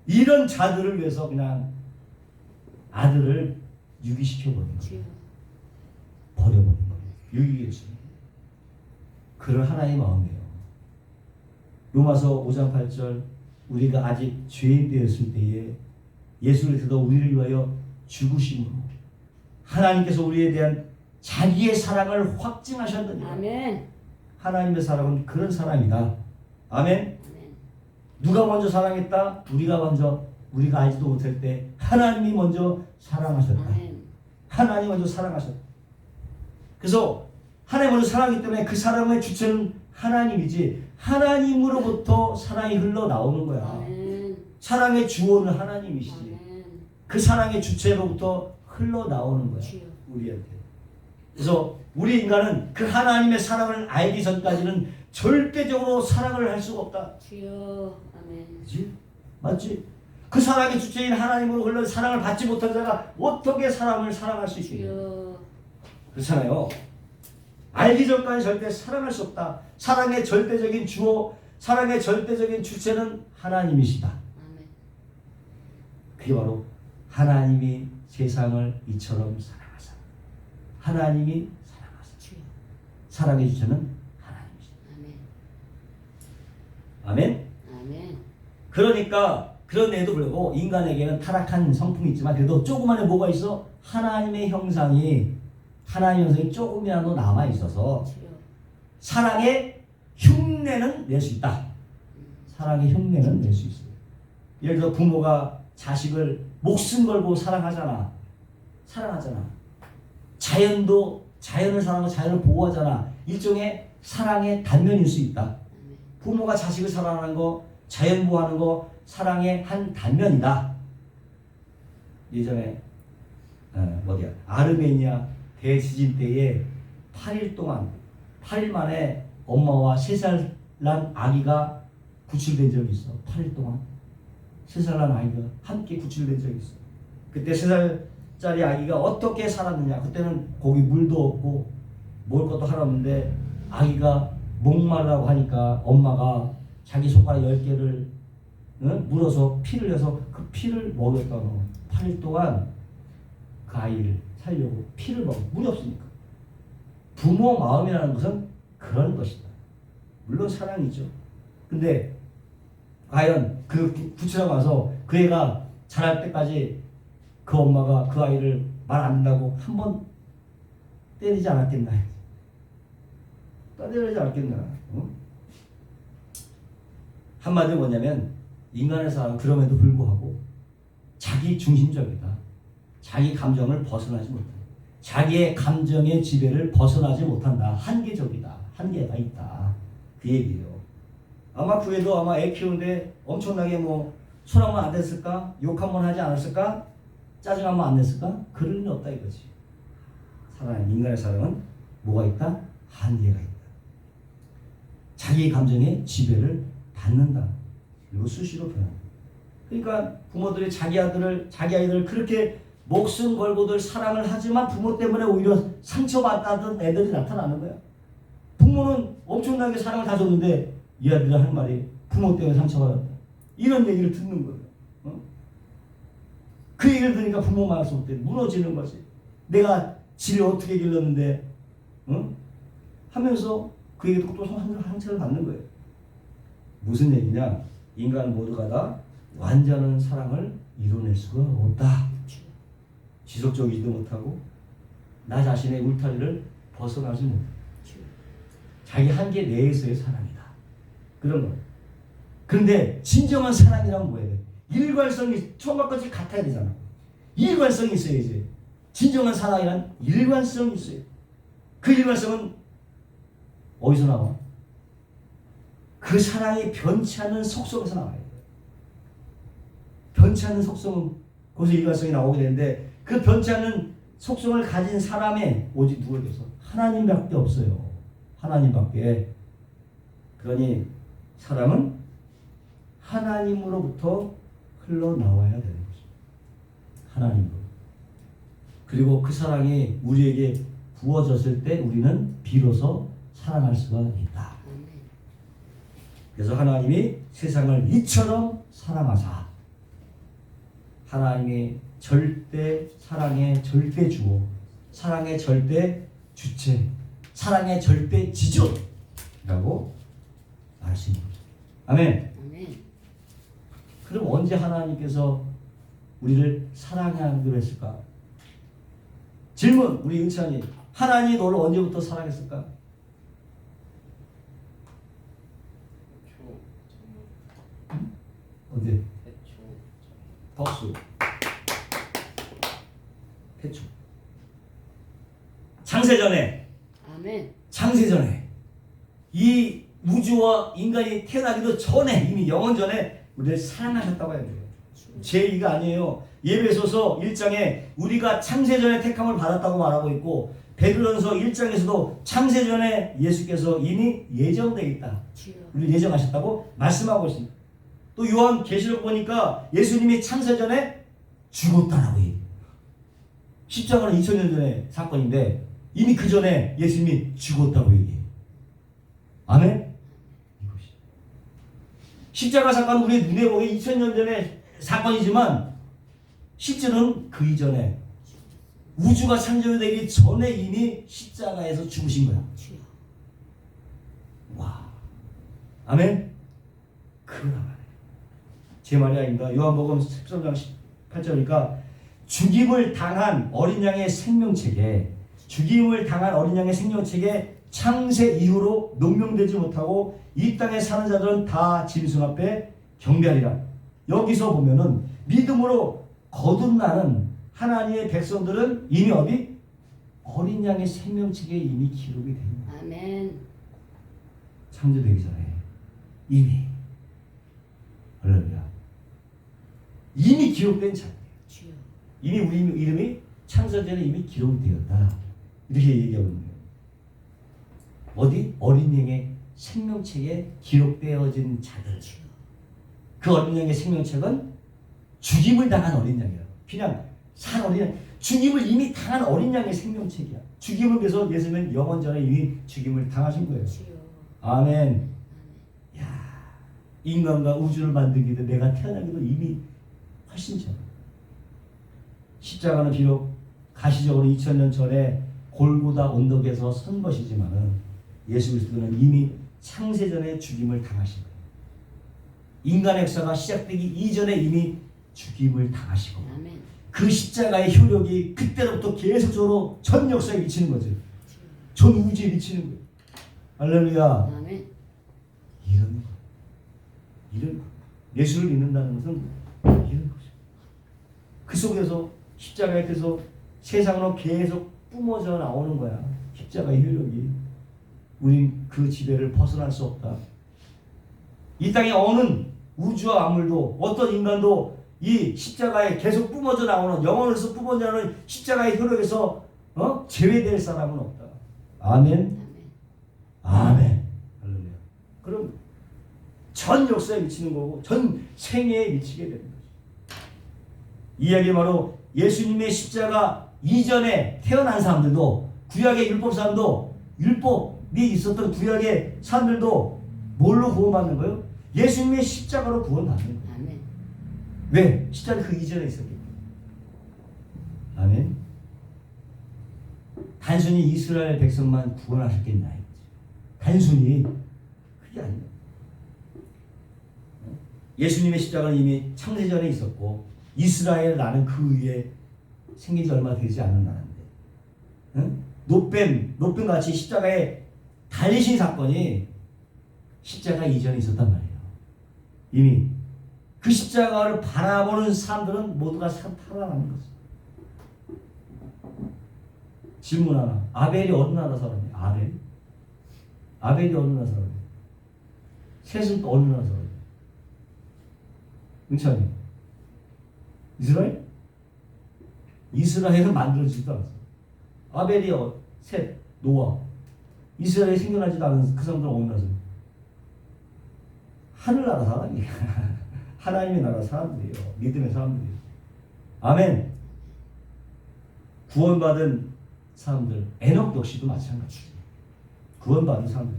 이런 자들을 위해서 그냥 아들을 유기시켜버린 거예요. 버려버린 거예요. 유기겠죠. 그런 하나님의 마음이에요. 로마서 5장 8절 우리가 아직 죄인 되었을 때에 예수를 들어 우리를 위하여 죽으심으로 하나님께서 우리에 대한 자기의 사랑을 확증하셨느니라. 아멘. 하나님의 사랑은 그런 사랑이다. 아멘. 누가 먼저 사랑했다? 우리가 알지도 못할 때 하나님이 먼저 사랑하셨다. 아멘. 하나님이 먼저 사랑하셨다. 그래서 하나님 먼저 사랑하기 때문에 그 사랑의 주체는 하나님이지 하나님으로부터 사랑이 흘러나오는 거야. 아멘. 사랑의 주어는 하나님이시지. 아멘. 그 사랑의 주체로부터 흘러나오는 거야. 주여. 우리한테. 그래서 우리 인간은 그 하나님의 사랑을 알기 전까지는 절대적으로 사랑을 할 수가 없다. 주여. 아멘. 그렇지? 맞지? 그 사랑의 주체인 하나님으로 흘러 사랑을 받지 못한 자가 어떻게 사람을 사랑할 수 있겠냐? 그렇잖아요. 알기 전까지 절대 사랑할 수 없다. 사랑의 절대적인 주어, 사랑의 절대적인 주체는 하나님이시다. 아멘. 그게 바로 하나님이 세상을 이처럼 사랑하사. 하나님이 사랑하사. 사랑의 주체는 하나님이시다. 아멘. 아멘. 아멘. 그러니까 그런데도 불구하고 인간에게는 타락한 성품이 있지만 그래도 조그만에 뭐가 있어? 하나님의 형상이 조금이라도 남아 있어서 사랑의 흉내는 낼 수 있다. 사랑의 흉내는 낼 수 있어요. 예를 들어 부모가 자식을 목숨 걸고 사랑하잖아. 자연을 사랑하고 자연을 보호하잖아. 일종의 사랑의 단면일 수 있다. 부모가 자식을 사랑하는 거, 자연 보호하는 거 사랑의 한 단면이다. 예전에 아르메니아 대지진 때에 8일 만에 엄마와 3살 난 아기가 구출된 적이 있어. 8일 동안 3살 난 아기가 함께 구출된 적이 있어. 그때 3살짜리 아기가 어떻게 살았느냐. 그때는 거기 물도 없고 먹을 것도 하나 없는데 아기가 목마르다고 하니까 엄마가 자기 손가락 10개를 물어서 피를 내서 그 피를 먹였다고. 8일 동안 그 아이를 살려고 피를 먹어. 물이 없으니까. 부모 마음이라는 것은 그런 것이다. 물론 사랑이죠. 근데 과연 그 구출하고 와서 그 애가 자랄 때까지 그 엄마가 그 아이를 말 안 듣는다고 한 번 때리지 않았겠나. 때리지 않았겠나. 한마디로 뭐냐면 인간의 사람은 그럼에도 불구하고 자기 중심적이다. 자기 감정을 벗어나지 못해. 자기의 감정의 지배를 벗어나지 못한다. 한계적이다. 한계가 있다. 그 얘기예요. 아마 그 애도 아마 애 키우는데 엄청나게 뭐 손 한 번 안 댔을까? 욕 한 번 하지 않았을까? 짜증 한 번 안 냈을까? 그럴 일 없다 이거지. 사람, 인간의 사랑은 뭐가 있다? 한계가 있다. 자기 감정의 지배를 받는다. 그리고 수시로 변한다. 그러니까 부모들이 자기 아이들을 그렇게 목숨 걸고들 사랑을 하지만 부모 때문에 오히려 상처받았던 애들이 나타나는 거야. 부모는 엄청나게 사랑을 다 줬는데 이 아들이 하는 말이 부모 때문에 상처받았다. 이런 얘기를 듣는 거예요. 그 얘기를 들으니까 부모 마음속 때 무너지는 거지. 내가 지를 어떻게 길렀는데 하면서 그 얘기 듣고 또 상처를 받는 거예요. 무슨 얘기냐? 인간 모두가 다 완전한 사랑을 이뤄낼 수가 없다. 지속적이지도 못하고 나 자신의 울타리를 벗어나지 못해. 자기 한계 내에서의 사랑이다. 그런 거. 그런데 진정한 사랑이란 뭐예요? 일관성이 처음과 끝이 같아야 되잖아. 일관성이 있어야지. 진정한 사랑이란 일관성이 있어요. 그 일관성은 어디서 나와? 그 사랑이 변치 않는 속성에서 나와요. 변치 않는 속성은 거기서 일관성이 나오게 되는데 그 변치 않는 속성을 가진 사람의 오직 누구에게서? 하나님밖에 없어요. 하나님밖에. 그러니 사랑은 하나님으로부터 흘러나와야 되는 거죠. 하나님으로. 그리고 그 사랑이 우리에게 부어졌을 때 우리는 비로소 사랑할 수가 있다. 그래서 하나님이 세상을 이처럼 사랑하사 하나님이 절대 사랑의 절대 주어, 사랑의 절대 주체, 사랑의 절대 지존이라고 말씀입니다. 아멘. 아멘. 그럼 언제 하나님께서 우리를 사랑하기로 했을까? 질문, 우리 은찬이. 하나님이 너를 언제부터 사랑했을까? 어디? 박수. 태초. 창세전에. 아멘. 창세전에 이 우주와 인간이 태어나기도 전에 이미 영원 전에 우리를 사랑하셨다고 해야 돼요. 제 얘기가 아니에요. 예배소서 1장에 우리가 창세전에 택함을 받았다고 말하고 있고 베드로전서 1장에서도 창세전에 예수께서 이미 예정되어 있다. 우리 예정하셨다고 말씀하고 있습니다. 또 요한 계시록 보니까 예수님이 창세전에 죽었다라고 해요. 십자가는 2000년 전의 사건인데 이미 그 전에 예수님이 죽었다고 얘기해요. 아멘? 이것이. 십자가 사건은 우리 눈에 보기 2000년 전의 사건이지만 실제로는 그 이전에 우주가 창조되기 전에 이미 십자가에서 죽으신 거야. 와. 아멘? 그러나 제 말이 아닙니다. 요한복음 13장 18절이니까 죽임을 당한 어린 양의 생명책에 창세 이후로 농명되지 못하고 이 땅에 사는 자들은 다 짐승 앞에 경배하리라. 여기서 보면은 믿음으로 거듭나는 하나님의 백성들은 이미 어디? 어린 양의 생명책에 이미 기록이 됩니다. 아멘. 창조되기 전에 이미 할렐루야. 이미 기록된 자예요. 이미 우리 이름이 창세전에 이미 기록되었다. 이렇게 얘기하고 있는 거예요. 어디? 어린 양의 생명책에 기록되어진 자들. 그 어린 양의 생명책은 죽임을 당한 어린 양이라고. 그냥 산 어린 양. 죽임을 이미 당한 어린 양의 생명책이야. 죽임을 위해서 예수님은 영원 전에 이미 죽임을 당하신 거예요. 아멘. 야, 인간과 우주를 만들기도 내가 태어나기도 이미 훨씬 전. 십자가는 비록 가시적으로 2000년 전에 골고다 언덕에서 선 것이지만은 예수 그리스도는 이미 창세전에 죽임을 당하신 거예요. 인간의 역사가 시작되기 이전에 이미 죽임을 당하시고 아멘. 그 십자가의 효력이 그때로부터 계속적으로 전 역사에 미치는 거죠. 전 우주에 미치는 거예요. 할렐루야. 아멘. 이런 거. 예수를 믿는다는 것은 이런 거죠. 그 속에서 십자가에서 세상으로 계속 뿜어져 나오는 거야. 십자가의 효력이. 우린 그 지배를 벗어날 수 없다. 이 땅에 어느 우주와 만물도 어떤 인간도 이 십자가에 계속 뿜어져 나오는 영혼에서 뿜어져 나오는 십자가의 효력에서 제외될 사람은 없다. 아멘. 아멘. 할렐루야. 그럼 전 역사에 미치는 거고 전 생애에 미치게 되는 거죠. 이 이야기 바로 예수님의 십자가 이전에 태어난 사람들도 구약의 율법 사람도 율법이 있었던 구약의 사람들도 뭘로 구원받는 거예요? 예수님의 십자가로 구원받는 거예요. 아멘. 왜? 십자가 그 이전에 있었기 때문에. 아멘. 단순히 이스라엘 백성만 구원하셨겠나? 단순히 그게 아니에요. 예수님의 십자가는 이미 창세전에 있었고 이스라엘 나는 그 위에 생긴 지 얼마 되지 않은 나라인데, 응? 노뱀 같이 십자가에 달리신 사건이 십자가 이전에 있었단 말이에요. 이미 그 십자가를 바라보는 사람들은 모두가 살아나는 거죠. 질문 하나. 아벨이 어느 나라 사람이에요? 아벨이 어느 나라 사람이에요? 셋은 또 어느 나라 사람이에요? 은찬이 이스라엘? 이스라엘은 만들어지지도 않았어. 아벨이 셋, 노아. 이스라엘이 생겨나지도 않은 그 사람들은 어느 나라 사람이에요? 하늘나라 사람이에요. 하나님의 나라 사람들이에요. 믿음의 사람들이에요. 아멘. 구원받은 사람들, 에녹 역시도 마찬가지예요. 구원받은 사람들.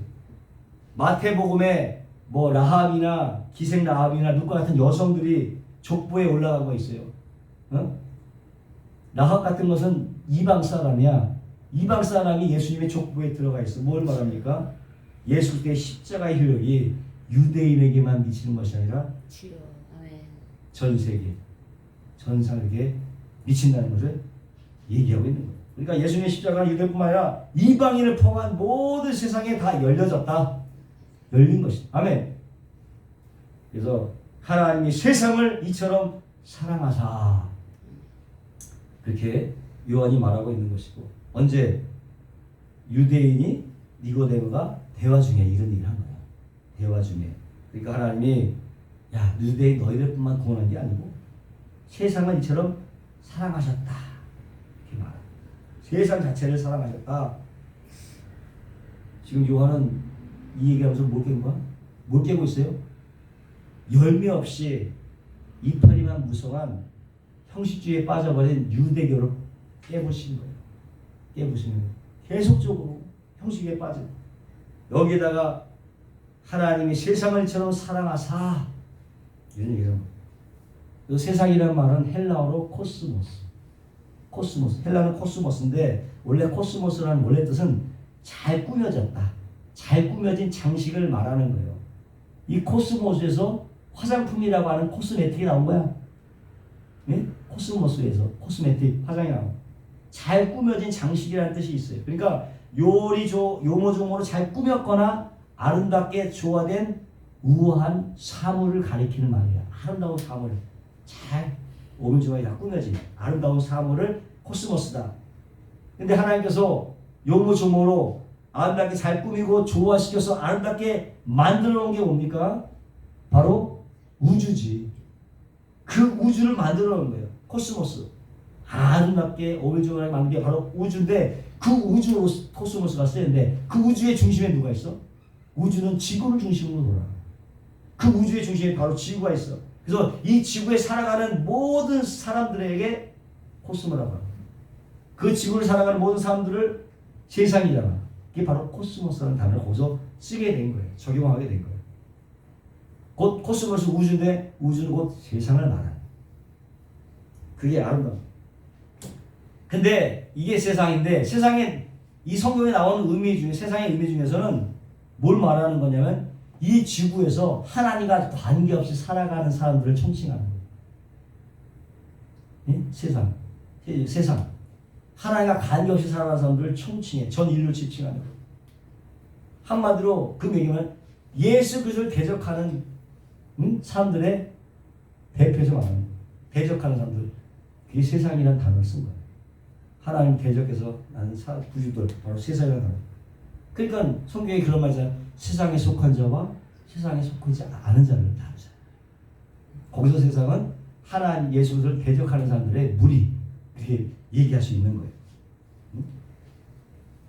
마태복음에 뭐 라합이나 기생 라합이나 누가 같은 여성들이 족보에 올라간 거 있어요. 라합 같은 것은 이방 사람이야. 이방 사람이 예수님의 족보에 들어가 있어. 뭘 말합니까? 예수 그리스도의 십자가의 효력이 유대인에게만 미치는 것이 아니라 전 세계, 전 세계에 미친다는 것을 얘기하고 있는 거예요. 그러니까 예수님의 십자가는 유대뿐만 아니라 이방인을 포함한 모든 세상에 다 열려졌다. 열린 것이다. 아멘. 그래서 하나님이 세상을 이처럼 사랑하사 그렇게 요한이 말하고 있는 것이고, 언제 유대인이 니고데모가 대화 중에 이런 얘기를 한 거야. 대화 중에. 그러니까 하나님이 야 유대인 너희들뿐만 구원한 게 아니고 세상을 이처럼 사랑하셨다. 이렇게 말해. 세상 자체를 사랑하셨다. 지금 요한은 이 얘기하면서 뭘 깨는 거야? 뭘 깨고 있어요? 열매 없이 이파리만 무성한 형식주의에 빠져버린 유대교를 깨부신 거예요. 깨부시는 거예요. 계속적으로 형식에 빠져. 여기에다가 하나님이 세상을 이처럼 사랑하사 이런 얘기를 합니다. 그 세상이라는 말은 헬라어로 코스모스. 헬라는 코스모스인데 원래 코스모스라는 원래 뜻은 잘 꾸며졌다. 잘 꾸며진 장식을 말하는 거예요. 이 코스모스에서 화장품이라고 하는 코스메틱이 나온 거야. 네? 코스모스에서 코스메틱 화장이 나온 거야. 잘 꾸며진 장식이라는 뜻이 있어요. 그러니까 요모조모로 잘 꾸몄거나 아름답게 조화된 우아한 사물을 가리키는 말이야. 아름다운 사물. 잘 오밀조각이 다 꾸며진 아름다운 사물을 코스모스다. 근데 하나님께서 요모조모로 아름답게 잘 꾸미고 조화시켜서 아름답게 만들어 놓은 게 뭡니까? 바로 우주지. 그 우주를 만들어 놓은 거예요. 코스모스. 아름답게 오밀조각하게 만든 게 바로 우주인데 그 우주로 코스모스가 쓰였는데 그 우주의 중심에 누가 있어? 우주는 지구를 중심으로 돌아. 그 우주의 중심에 바로 지구가 있어. 그래서 이 지구에 살아가는 모든 사람들에게 코스모라고 합니다. 그 지구를 살아가는 모든 사람들을 세상이잖아. 그게 바로 코스모스라는 단어를 거기서 쓰게 된 거예요. 적용하게 된 거예요. 곧 코스모스 우주인데 우주는 곧 세상을 말하는. 그게 아름다워. 근데 이게 세상인데 세상에 이 성경에 나오는 의미 중에 세상의 의미 중에서는 뭘 말하는 거냐면 이 지구에서 하나님과 관계없이 살아가는 사람들을 총칭하는 거예요. 예? 세상. 하나님과 관계없이 살아가는 사람들을 총칭해. 전 인류를 지칭하는 거예요. 한마디로 그 얘기는 예수 그리스도를 대적하는 사람들의 대표에서 말하는 거예요. 대적하는 사람들. 그게 세상이라는 단어를 쓴 거예요. 하나님 대적해서 나는 구주들 바로 세상이라는 거. 그러니까 성경에 그런 말이잖아요. 세상에 속한 자와 세상에 속하지 않은 자를 다루자. 거기서 세상은 하나님 예수를 대적하는 사람들의 무리 그렇게 얘기할 수 있는 거예요.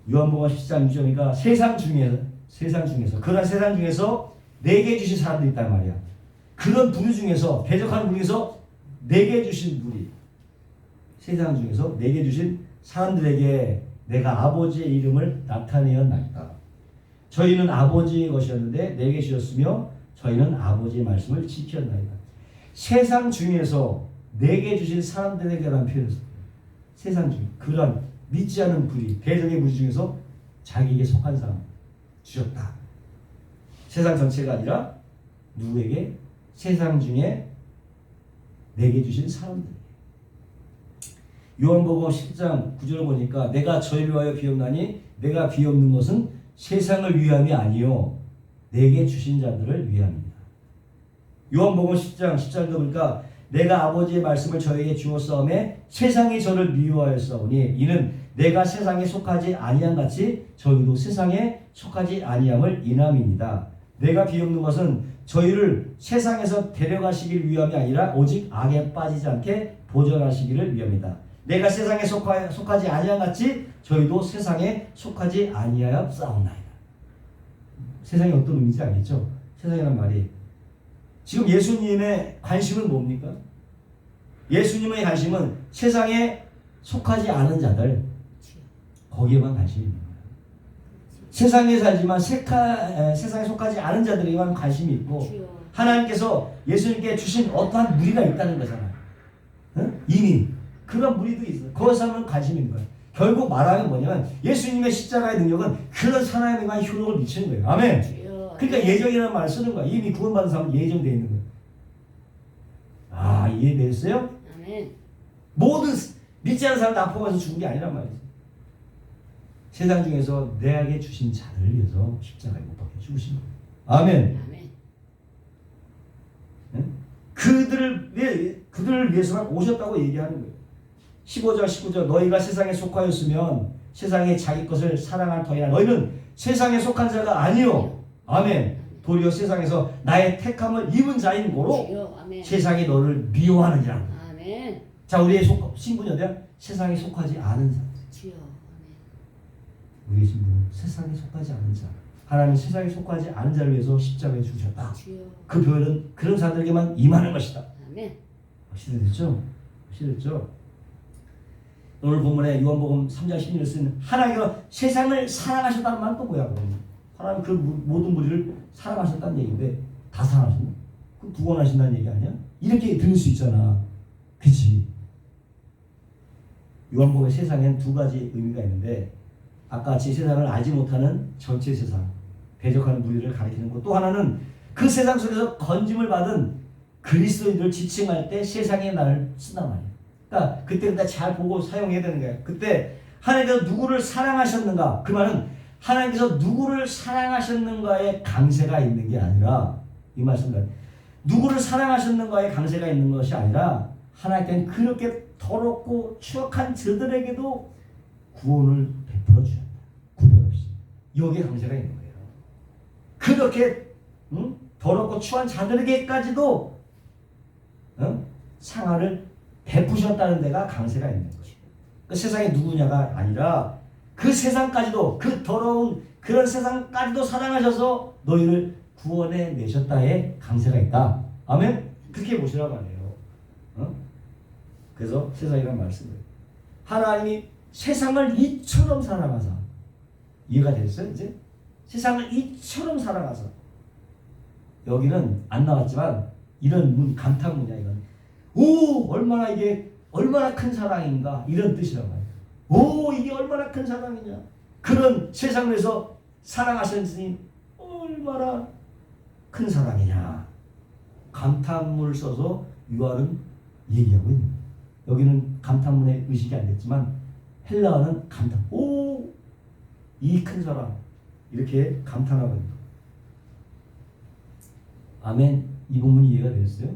요한복음 10장 6절이니까 세상 중에서 그런 세상 중에서 내게 주신 사람들이 있단 말이야. 그런 부류 중에서 대적하는 부류에서 내게 주신 무리 세상 중에서 내게 주신 사람들에게 내가 아버지의 이름을 나타내었나이다. 저희는 아버지의 것이었는데 내게 주셨으며 저희는 아버지의 말씀을 지켰나이다. 세상 중에서 내게 주신 사람들에게라는 표현을 써요. 세상 중 그런 믿지 않은 부리 대적의 부리 중에서 자기에게 속한 사람 주셨다. 세상 전체가 아니라 누구에게? 세상 중에 내게 주신 사람들에게. 요한복음 10장 9절을 보니까 내가 저희를 위하여 비옵나니 내가 비옵는 것은 세상을 위함이 아니요 내게 주신 자들을 위함입니다. 요한복음 10장 10절도 보니까 내가 아버지의 말씀을 저에게 주었사오매 세상이 저를 미워하였사오니 이는 내가 세상에 속하지 아니한 같이 저희도 세상에 속하지 아니함을 인함입니다. 내가 비옵는 것은 저희를 세상에서 데려가시길 위함이 아니라 오직 악에 빠지지 않게 보존하시기를 위함이다. 내가 세상에 속하지 아니한 같이 저희도 세상에 속하지 아니하여 싸우나이다. 세상이 어떤 의미인지 알겠죠? 세상이란 말이 지금 예수님의 관심은 뭡니까? 예수님의 관심은 세상에 속하지 않은 자들 거기에만 관심이 있는 거예요. 세상에 살지만 세상에 속하지 않은 자들에게만 관심이 있고 하나님께서 예수님께 주신 어떠한 무리가 있다는 거잖아요. 응? 이미 그런 무리도 있어요. 그것에만 관심이 있는 거예요. 결국 말하면 뭐냐면 예수님의 십자가의 능력은 그런 사람에게만 효력을 미치는 거예요. 아멘. 그러니까 예정이라는 말을 쓰는 거야. 이미 구원받은 사람은 예정되어 있는 거예요. 아, 이해되셨어요? 아멘. 모든 믿지 않는 사람 다 포함해서 죽은 게 아니란 말이죠. 세상 중에서 내게 주신 자를 위해서 십자가에 못 박혀 죽으신 거예요. 아멘. 아멘. 네? 그들을 위해서만 오셨다고 얘기하는 거예요. 15절 19절 너희가 세상에 속하였으면 세상에 자기 것을 사랑할 터이나 너희는 세상에 속한 자가 아니요. 아멘. 도리어 세상에서 나의 택함을 입은 자인 고로 세상이 너를 미워하느니라. 아멘. 자, 우리의 신분이 어디야? 세상에 속하지 않은 자. 주여. 우리의 신분은 세상에 속하지 않은 자. 하나님은 세상에 속하지 않은 자를 위해서 십자가에 죽으셨다. 주여. 그 표현은 그런 자들에게만 임하는 것이다. 아멘. 확실했죠? 확실했죠? 오늘 본문에 요한복음 3장 16절에 쓰는 하나님께서 세상을 사랑하셨다는 말은 또 뭐야? 하나님 그 모든 무리를 사랑하셨다는 얘기인데 다 사랑하셨나? 그럼 구원하신다는 얘기 아니야? 이렇게 들을 수 있잖아. 그치? 요한복음의 세상엔 두 가지 의미가 있는데 아까 같이 세상을 알지 못하는 전체 세상 대적하는 무리를 가리키는 것, 또 하나는 그 세상 속에서 건짐을 받은 그리스도인들을 지칭할 때 세상의 나를 쓴단 말이야. 그러니까 그때 잘 보고 사용해야 되는 거야. 그때 하나님께서 누구를 사랑하셨는가? 그 말은 하나님께서 누구를 사랑하셨는가에 강세가 있는 게 아니라 이 말씀입니다. 누구를 사랑하셨는가에 강세가 있는 것이 아니라 하나님께는 그렇게 더럽고 추악한 저들에게도 구원을 베풀어 주셨다. 구별 없이. 여기에 강세가 있는 거예요. 그렇게 더럽고 추한 자들에게까지도 상하를 베푸셨다는 데가 강세가 있는 거죠. 그 세상이 누구냐가 아니라 그 세상까지도 그 더러운 그런 세상까지도 사랑하셔서 너희를 구원해 내셨다에 강세가 있다. 아멘? 그렇게 보시란 말이에요. 그래서 세상이란 말씀을 하나님이 세상을 이처럼 사랑하사 이해가 됐어요? 이제? 세상을 이처럼 사랑하사 여기는 안 나왔지만 이런 감탄문이야 이건. 오, 얼마나 이게 얼마나 큰 사랑인가 이런 뜻이란 말이야. 오, 이게 얼마나 큰 사랑이냐. 그런 세상에서 사랑하셨으니 얼마나 큰 사랑이냐. 감탄문을 써서 요한은 얘기하고 있는 거예요. 여기는 감탄문의 의식이 안 됐지만 헬라어는 감탄. 오, 이 큰 사랑 이렇게 감탄하고 있는 거예요. 아멘. 이 부분이 이해가 되셨어요?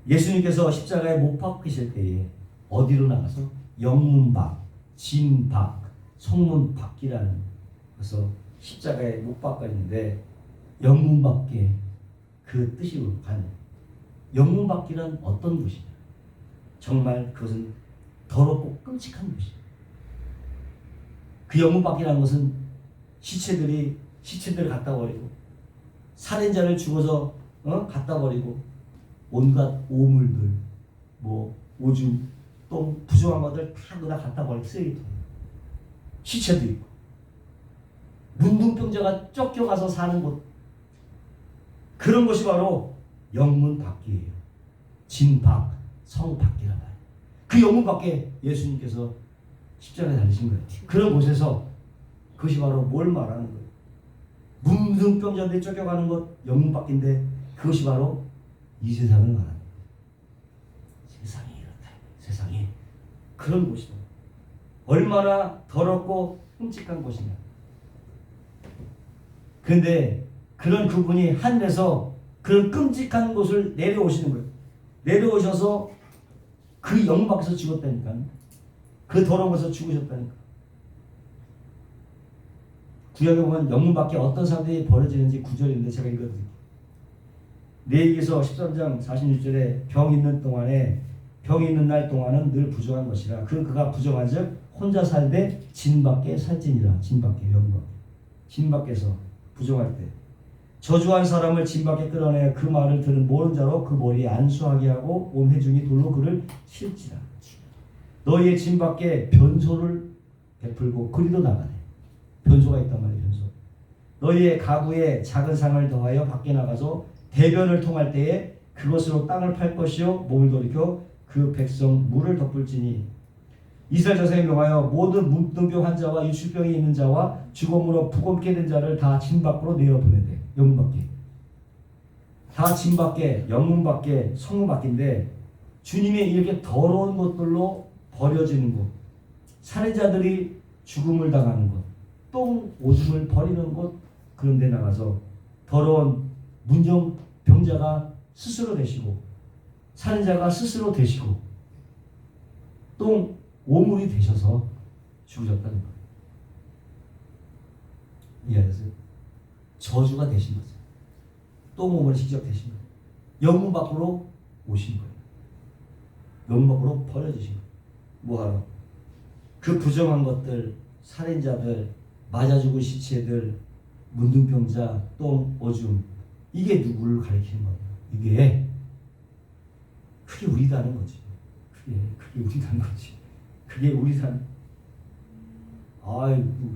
예수님께서 십자가에 못 박히실 때에 어디로 나가서 영문박, 진박, 성문박기라는, 그래서 십자가에 못 박혀 있는데 영문박계, 그 뜻이 가는. 영문박기란 어떤 곳이냐? 정말 그것은 더럽고 끔찍한 곳이에요. 그 영문박기라는 것은 시체들을 갖다 버리고, 살인자를 죽어서 갖다 버리고, 온갖 오물들, 뭐 오줌, 똥, 부정한 것들 다 그다 갖다 버리고, 쓰레기통, 시체도 있고, 문둥병자가 쫓겨가서 사는 곳, 그런 것이 바로 영문박기예요. 진박, 성박기란 말이에요. 그 영문박기에 예수님께서 십자가에 달리신 거예요. 그런 곳에서 그것이 바로 뭘 말하는 거예요? 문둥병자들이 쫓겨가는 것, 영문박기인데 그것이 바로 이 세상을 말하는 거예요. 세상이 이렇다. 세상이 그런 곳이다. 얼마나 더럽고 끔찍한 곳이냐. 그런데 그런 그분이 하늘에서 그런 끔찍한 곳을 내려오시는 거예요. 내려오셔서 그 영문 밖에서 죽었다니까. 그 더러운 곳에서 죽으셨다니까. 구약에 보면 영문 밖에 어떤 사람들이 버려지는지 구절인데 제가 읽어드릴게요. 레위기서 13장 46절에 병이 있는 날 동안은 늘 부정한 것이라. 그가 부정한즉 혼자 살되 진 밖에 살지니라. 진 밖에, 영문 밖에. 진 밖에서 부정할 때 저주한 사람을 진 밖에 끌어내어 그 말을 들은 모른 자로 그 머리에 안수하게 하고 온 회중이 돌로 그를 칠지라. 너희의 진 밖에 변소를 베풀고 그리도 나가네. 변소가 있단 말이에요. 변소. 너희의 가구에 작은 상을 더하여 밖에 나가서 대변을 통할 때에 그것으로 땅을 팔 것이요 몸을 돌이켜 그 백성 물을 덮을지니. 이스라엘 자손에 명하여 모든 문둥병 환자와 유출병이 있는 자와 죽음으로 부검게 된 자를 다 진 밖으로 내어 보내되. 영문 밖에. 다 진 밖에, 영문 밖에, 성문 밖인데 주님이 이렇게 더러운 것들로 버려지는 곳, 살인자들이 죽음을 당하는 곳, 똥 오줌을 버리는 곳, 그런 데 나가서 더러운 문둥병자가 스스로 되시고, 살인자가 스스로 되시고, 똥 오물이 되셔서 죽으셨다는 거예요. 이해하세요? 저주가 되신 거죠. 똥 오물이 직접 되신 거예요. 영문 밖으로 오신 거예요. 영문 밖으로 버려지신 거예요. 뭐하러? 그 부정한 것들, 살인자들, 맞아 죽은 시체들, 문둥병자, 똥, 오줌, 이게 누구를 가리키는 거예요? 이게 그게 우리다는 거지. 그게 우리다는 거지. 그게 우리다는.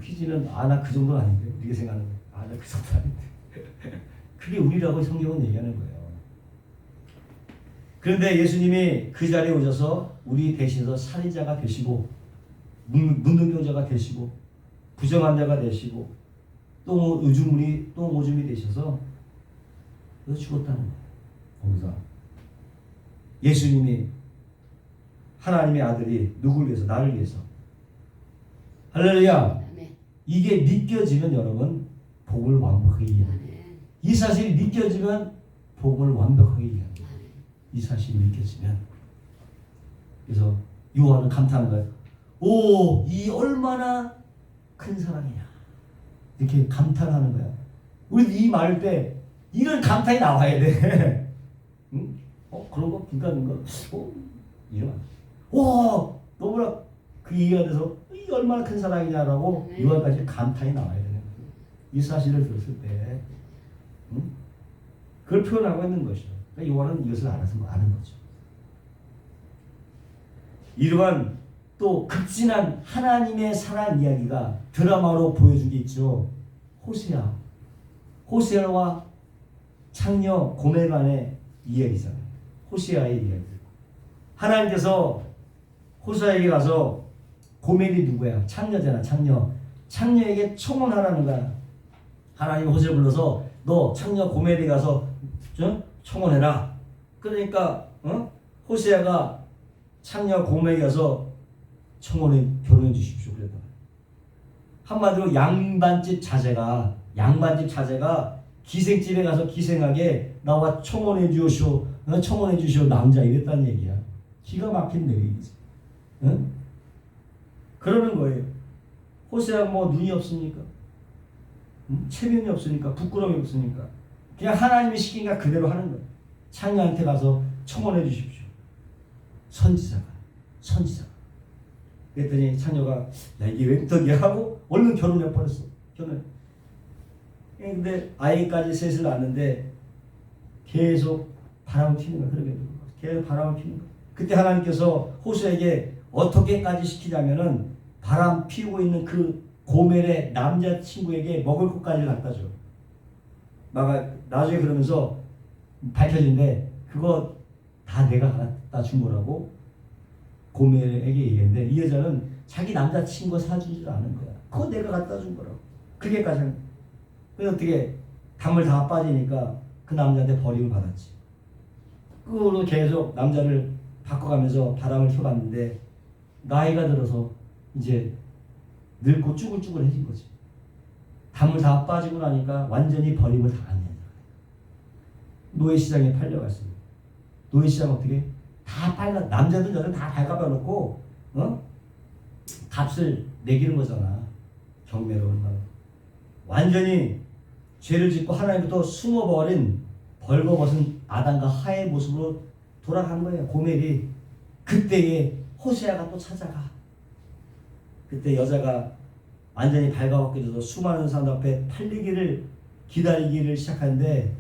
희지는 나 그 정도는 아닌데, 이렇게 생각하는 거예요. 나 그 정도는 아닌데. 그게 우리라고 성경은 얘기하는 거예요. 그런데 예수님이 그 자리에 오셔서 우리 대신해서 살인자가 되시고, 문둥병자가 되시고, 부정한 자가 되시고, 똥 오줌이 되셔서 그래서 죽었다는 거예요. 거기서 예수님이, 하나님의 아들이 누구를 위해서? 나를 위해서. 할렐루야. 이게 믿겨지면 여러분 복을 완벽하게 이해합니다. 이 사실이 믿겨지면 복을 완벽하게 이해합니다. 이 사실이 믿겨지면. 그래서 요한은 감탄한 거예요. 오, 이 얼마나 큰 사랑이냐. 이렇게 감탄하는 거야. 우리 이 말할 때 이런 감탄이 나와야 돼. 응? 그런 거 불가능한 거. 이런. 와, 너무나 그 얘기가 돼서 이 얼마나 큰 사랑이냐라고 요한까지 감탄이 나와야 되는 거예요. 이 사실을 들었을 때, 응? 그걸 표현하고 있는 것이죠. 그러니까 요한은 이것을 알아서 아는 거죠. 이러한 또 극진한 하나님의 사랑 이야기가 드라마로 보여준 게 있죠. 호세아와 창녀 고멜간의 이야기잖아요. 호세아의 이야기. 하나님께서 호세아에게 가서, 고멜이 누구야? 창녀잖아. 창녀에게 청혼하라는 거야. 하나님이 호세를 불러서 너 창녀 고멜이 가서 청혼해라. 그러니까 호세아가 창녀 고멜이 가서 결혼해 주십시오. 그랬다. 한마디로 양반집 자제가 기생집에 가서 기생하게 나와 청혼해 주시오 남자, 이랬다는 얘기야. 기가 막힌 얘기지. 응? 그러는 거예요. 호세아 뭐 눈이 없습니까? 체면이 없으니까, 부끄러움이 없으니까 그냥 하나님이 시키니까 그대로 하는 거예요. 창녀한테 가서 청혼해 주십시오. 선지자가. 그랬더니 창녀가 야 이게 웬떡이야 하고 얼른 결혼해 버렸어. 근데 아이까지 셋을 낳았는데 계속 바람을 피는 거야. 그러게 계속 바람을 피는 거야. 그때 하나님께서 호세에게 어떻게까지 시키냐면은 바람 피우고 있는 그 고멜의 남자친구에게 먹을 것까지 갖다 줘. 나중에 그러면서 밝혀진데 그거 다 내가 갖다 준 거라고 고멜에게 얘기했는데 이 여자는 자기 남자친구가 사주지도 않은 거야. 그거 내가 갖다 준 거라고. 그게까지 한 거야. 그래서 어떻게 단물 다 빠지니까 그 남자한테 버림을 받았지. 그걸로 계속 남자를 바꿔가면서 바람을 펴봤는데 나이가 들어서 이제 늙고 쭈글쭈글해진 거지. 단물 다 빠지고 나니까 완전히 버림을 당한 거야. 노예시장에 팔려갔습니다. 노예시장 어떻게? 다 빨가, 남자든 여자든 다 발가봐 놓고 값을 매기는 거잖아. 경매로 얼마나. 완전히 죄를 짓고 하나님부터 숨어버린 벌거벗은 아담과 하의 모습으로 돌아간 거예요. 고멜이. 그때에 호세아가 또 찾아가. 그때 여자가 완전히 발가벗겨져서 수많은 사람 앞에 팔리기를 기다리기를 시작하는데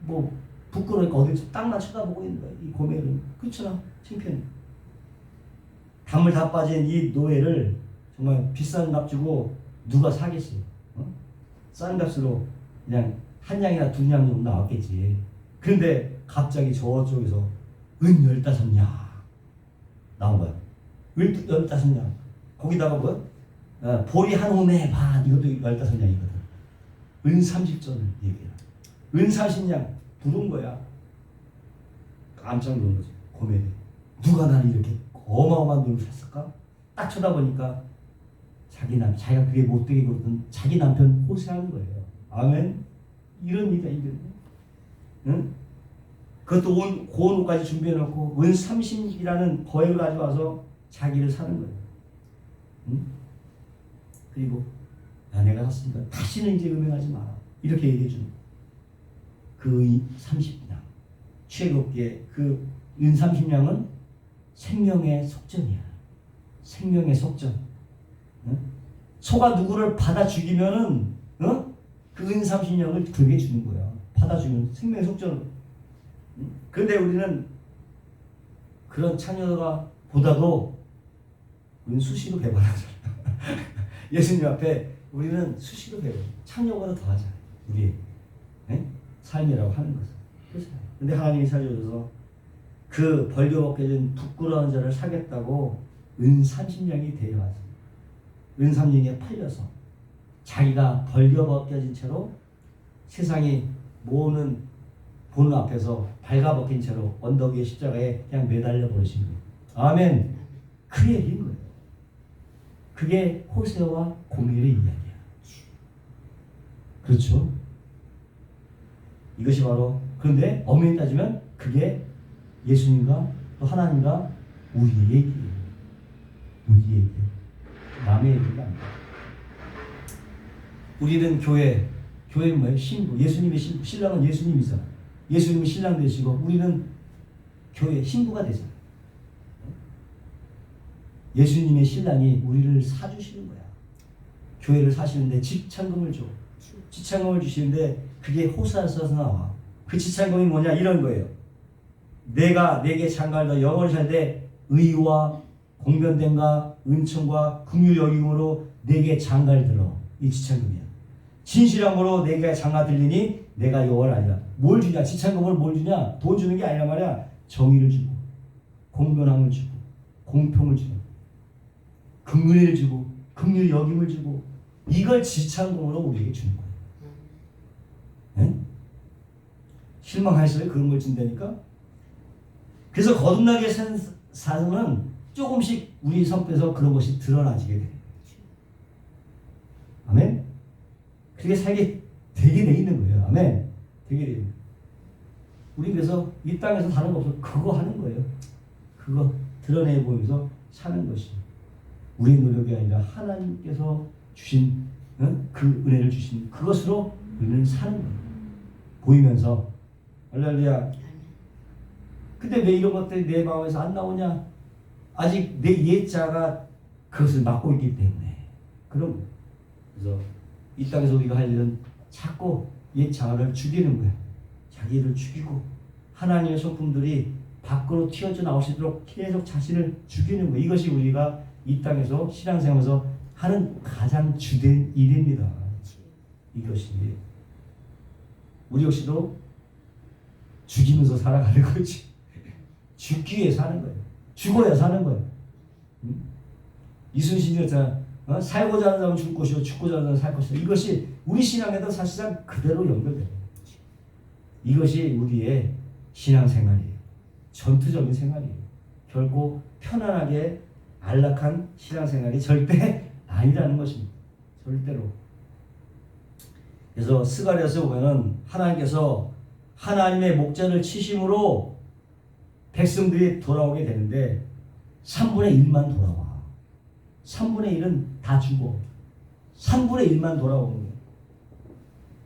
뭐 부끄러우니까 어디서 땅만 쳐다보고 있는 거야. 이 고멜은. 그렇잖아. 창피해. 단물 다 빠진 이 노예를 정말 비싼 값 주고 누가 사겠어요. 싼 값으로 그냥 한 양이나 두 양 정도 나왔겠지. 그런데 갑자기 저쪽에서 은 15냥 나온 거야. 은 15냥. 거기다가 뭐 보리 한 홈에 반 이것도 15냥이거든. 은 30전을 얘기해. 은 40냥 부른 거야. 깜짝 놀란 거지. 고멜이. 누가 나를 이렇게 어마어마한 돈을 샀을까? 딱 쳐다보니까 자기가 그게 못되게 굴었던 자기 남편 호세아인 거예요. 아멘. 이런 일이야, 이런. 응? 그것도 고운 옷까지 준비해놓고 은 30이라는 거액을 가져와서 자기를 사는 거예요. 응? 그리고 내가 샀으니까 다시는 이제 음행하지 마라. 이렇게 얘기해 주는 거예요. 그 30냥 최고의 그 은 30냥은 생명의 속전이야. 생명의 속전. 응? 소가 누구를 받아 죽이면은 그 은 30냥을 그에게 주는 거야. 받아 죽이면 생명의 속전. 응? 그런데 우리는 그런 창녀가 보다도 우리는 수시로 배반하잖아. 예수님 앞에 우리는 수시로 배반. 창녀보다 더하잖아요. 우리의 삶이라고 하는 것은. 그런데 하나님이 살려줘서 그 벌거벗겨진 부끄러운 자를 사겠다고 은 30냥이 데려왔어요. 은 30냥에 팔려서 자기가 벌거벗겨진 채로 세상이 보는 앞에서 발가벗긴 채로 언덕 위에 십자가에 그냥 매달려 버리신 거예요. 아멘. 그 얘기인 거예요. 그게 호세아와 고멜의 이야기야. 그렇죠? 이것이 바로, 그런데 엄연히 따지면 그게 예수님과 또 하나님과 우리의 얘기예요. 우리의 얘기. 남의 얘기가 아니야. 우리는 교회는 뭐예요? 신부. 예수님의 신부. 신랑은 예수님이잖아. 예수님이 신랑 되시고 우리는 교회 신부가 되잖아. 예수님의 신랑이 우리를 사주시는 거야. 교회를 사시는데 집찬금을 줘. 집찬금을 주시는데 그게 호사에서 나와. 그 집찬금이 뭐냐? 이런 거예요. 내가 내게 장가를 영원히 살되 의와 공변됨과 은총과 긍휼 여김으로 내게 장가를 들어. 이 집찬금이야. 진실함으로 내게 장가 들리니 내가 여호와를 알리라. 뭘 주냐? 집찬금을 뭘 주냐? 돈 주는 게 아니란 말이야. 정의를 주고 공변함을 주고 공평을 주고 긍휼을 주고 긍휼 여김을 주고 이걸 집찬금으로 우리에게 주는 거예요. 네? 실망하셨어요? 그런 걸 준다니까? 그래서 거듭나게 산 사람은 조금씩 우리 성품에서 그런 것이 드러나지게 돼요. 아멘? 그게 살게 되게 돼 있는 거예요. 아멘? 되게 돼 있는 거예요. 우리 그래서 이 땅에서 다른 거 없어. 그거 하는 거예요. 그거 드러내 보면서 사는 것이. 우리의 노력이 아니라 하나님께서 주신 그 은혜를 주신 그것으로 우리는 사는 거예요. 보이면서. 할렐루야. 근데 왜 이런 것들이 내 마음에서 안 나오냐? 아직 내 옛자가 그것을 맡고 있기 때문에. 그럼 그래서 이 땅에서 우리가 할 일은 자꾸 옛자를 죽이는 거야. 자기를 죽이고 하나님의 성품들이 밖으로 튀어져 나올 수 있도록 계속 자신을 죽이는 거야. 이것이 우리가 이 땅에서 신앙생활에서 하는 가장 주된 일입니다. 이것이 우리 역시도 죽이면서 살아가는 거지. 죽기 위해 사는 거예요. 죽어야 사는 거예요. 이순신이었잖아. 살고자 하는 사람은 죽을 것이요 죽고자 하는 사람은 살 것이다. 이것이 우리 신앙에도 사실상 그대로 연결돼요. 이것이 우리의 신앙생활이에요. 전투적인 생활이에요. 결코 편안하게 안락한 신앙생활이 절대 아니라는 것입니다. 절대로. 그래서 스가랴서 보면은 하나님께서 하나님의 목전을 치심으로 백성들이 돌아오게 되는데 3분의 1만 돌아와. 3분의 1은 다 죽어. 3분의 1만 돌아오는 거예요.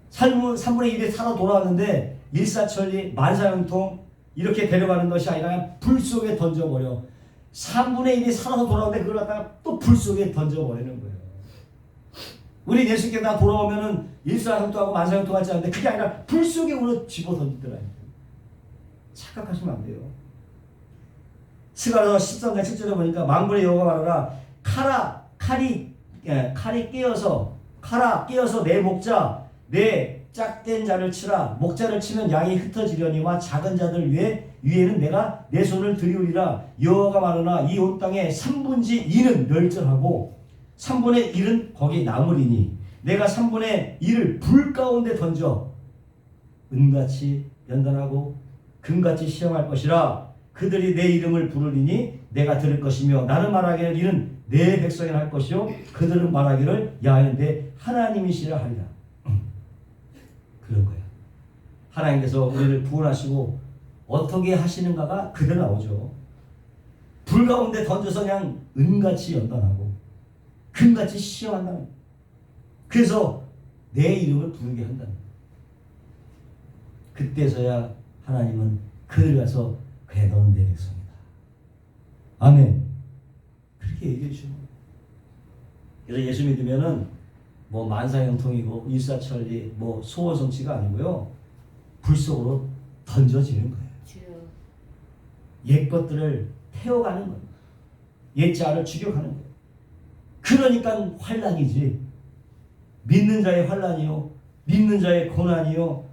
3분의 1이 살아 돌아왔는데 일사천리 만사형통 이렇게 데려가는 것이 아니라 불 속에 던져버려. 3분의 1이 살아서 돌아오는데 그걸 갖다가 또 불 속에 던져버리는 거예요. 우리 예수께 다 돌아오면은 일사형통하고 만사형통 하지 않는데 그게 아니라 불 속에 우리 집어 던지더라니까. 착각하시면 안 돼요. 스가랴서 13장 7절에 보니까 만군의 여호와가 말하라 칼이 깨어서 내 목자 내 짝된 자를 치라. 목자를 치면 양이 흩어지려니와 작은 자들 위에는 내가 내 손을 들이우리라. 여호와가 말하나 이 온 땅의 3분의 2는 멸절하고 3분의 1은 거기 남으리니 내가 3분의 1을 불 가운데 던져 은같이 연단하고 금같이 시험할 것이라. 그들이 내 이름을 부르리니 내가 들을 것이며 나는 말하기를 이는 내 백성이라 할 것이요 그들은 말하기를 야훼 내 하나님이시라 하리라. 그런 거야. 하나님께서 우리를 구원하시고 어떻게 하시는가가 그대로 나오죠. 불 가운데 던져서 그냥 은같이 연단하고 금같이 시험한다는 거야. 그래서 내 이름을 부르게 한다는 거야. 그때서야 하나님은 그들 가서 그래 너는 내 백성이다. 아멘. 그렇게 얘기해 주시는 거예요. 그래서 예수 믿으면은 뭐 만사형통이고 일사천리 뭐 소원성취가 아니고요. 불 속으로 던져지는 거예요. 옛 것들을 태워가는 거예요. 옛 자를 죽여가는 거예요. 그러니까 환난이지. 믿는 자의 환난이요. 믿는 자의 고난이요.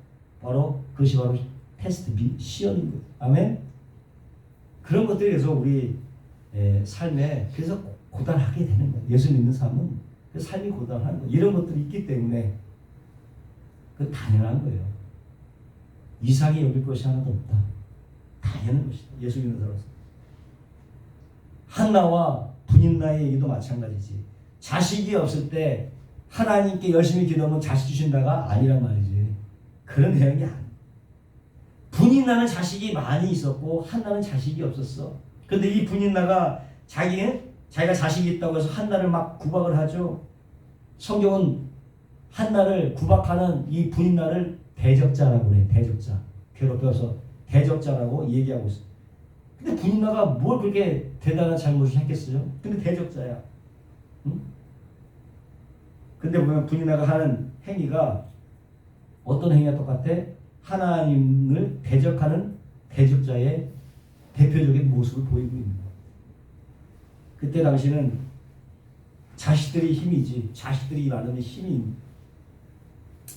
그것이 바로 테스트 시험인 거예요. 아멘. 그런 것들이 그래서 우리 삶에 그래서 고단하게 되는 거예요. 예수 믿는 삶은 그 삶이 고단한 거예요. 이런 것들이 있기 때문에 그 당연한 거예요. 이상히 여길 것이 하나도 없다. 당연한 것이다. 예수 믿는 사람으로서. 한나와 분인나의 얘기도 마찬가지지. 자식이 없을 때 하나님께 열심히 기도하면 자식 주신다가 아니란 말이지. 그런 내용이 아니야. 분인나는 자식이 많이 있었고 한나는 자식이 없었어. 그런데 이 분인나가 자기가 자식이 있다고 해서 한나를 막 구박을 하죠. 성경은 한나를 구박하는 이 분인나를 대적자라고 그래. 대적자. 괴롭혀서 대적자라고 얘기하고 있어. 근데 분인나가 뭘 그렇게 대단한 잘못을 했겠어요? 근데 대적자야. 응? 근데 보면 분인나가 하는 행위가 어떤 행위와 똑같아? 하나님을 대적하는 대적자의 대표적인 모습을 보이고 있는 거예요. 그때 당시는 자식들이 힘이지. 자식들이 많으면 힘이.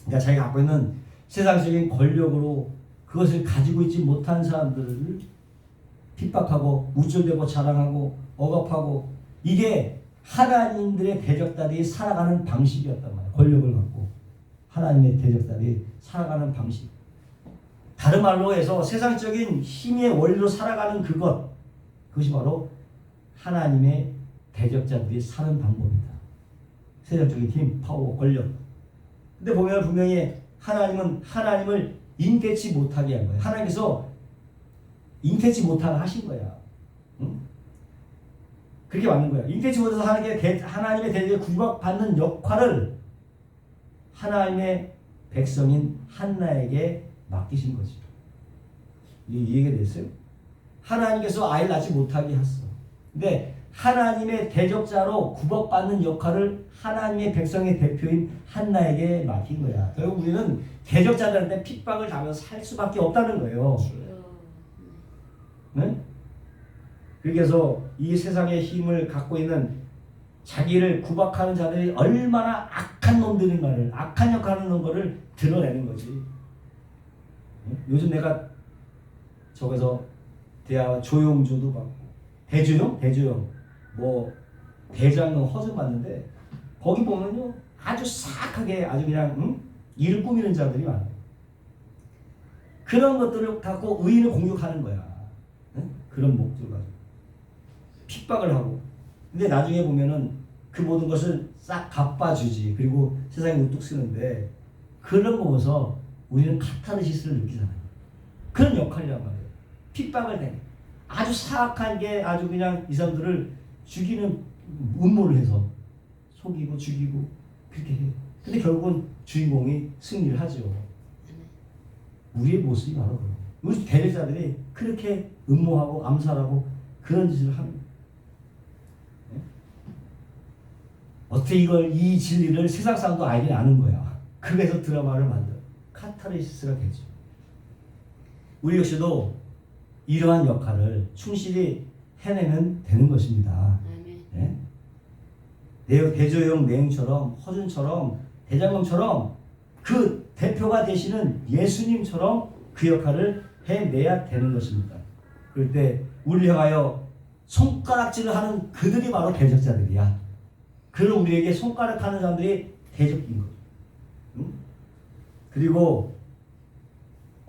그러니까 자기가 갖고 있는 세상적인 권력으로 그것을 가지고 있지 못한 사람들을 핍박하고 우쭐대고 자랑하고 억압하고 이게 하나님들의 대적들이 살아가는 방식이었단 말이야. 권력을 갖고 하나님의 대적들이 살아가는 방식. 다른 말로 해서 세상적인 힘의 원리로 살아가는 그것이 바로 하나님의 대적자들이 사는 방법이다. 세상적인 힘, 파워, 권력. 근데 보면 분명히 하나님은 하나님을 인태치 못하게 한 거예요. 하나님께서 인태치 못하게 하신 거야. 응? 그렇게 맞는 거야. 잉태치 못해서 하나님의 대접에 구박받는 역할을 하나님의 백성인 한나에게 맡기신 거지. 이해가 됐어요? 하나님께서 아이를 낳지 못하게 했어. 근데 하나님의 대적자로 구박받는 역할을 하나님의 백성의 대표인 한나에게 맡긴 거야. 결국 우리는 대적자들한테 핍박을 당하면서 살 수밖에 없다는 거예요. 네? 그래서 이 세상의 힘을 갖고 있는 자기를 구박하는 자들이 얼마나 악한 놈들인가를, 악한 역할을 하는 거를 드러내는 거지. 요즘 내가 저기서 대학 조용조도 받고 대조영 뭐 대장은 허좀 받는데 거기 보면요 아주 사악하게 아주 그냥 일을 꾸미는 자들이 많아요. 그런 것들을 갖고 의인을 공격하는 거야. 그런 목적을 가지고 핍박을 하고. 근데 나중에 보면은 그 모든 것을 싹 갚아주지. 그리고 세상에 우뚝 쓰는데 그런 거 보면서 우리는 카타르시스를 느끼잖아요. 그런 역할이란 말이에요. 핍박을 내. 아주 사악한 게 아주 그냥 이 사람들을 죽이는 음모를 해서 속이고 죽이고 그렇게 해. 근데 결국은 주인공이 승리를 하죠. 우리의 모습이 바로 그런 거예요. 우리 대리자들이 그렇게 음모하고 암살하고 그런 짓을 하는 거예요. 어떻게 이 진리를 세상 사람도 알긴 아는 거야. 그래서 드라마를 만들어. 카타르시스가 되죠. 우리 역시도 이러한 역할을 충실히 해내면 되는 것입니다. 네? 대조영 내용처럼 허준처럼 대장금처럼 그 대표가 되시는 예수님처럼 그 역할을 해내야 되는 것입니다. 그럴 때 우리를 향하여 손가락질을 하는 그들이 바로 대적자들이야. 그럼 우리에게 손가락하는 사람들이 대적인 거죠. 응? 그리고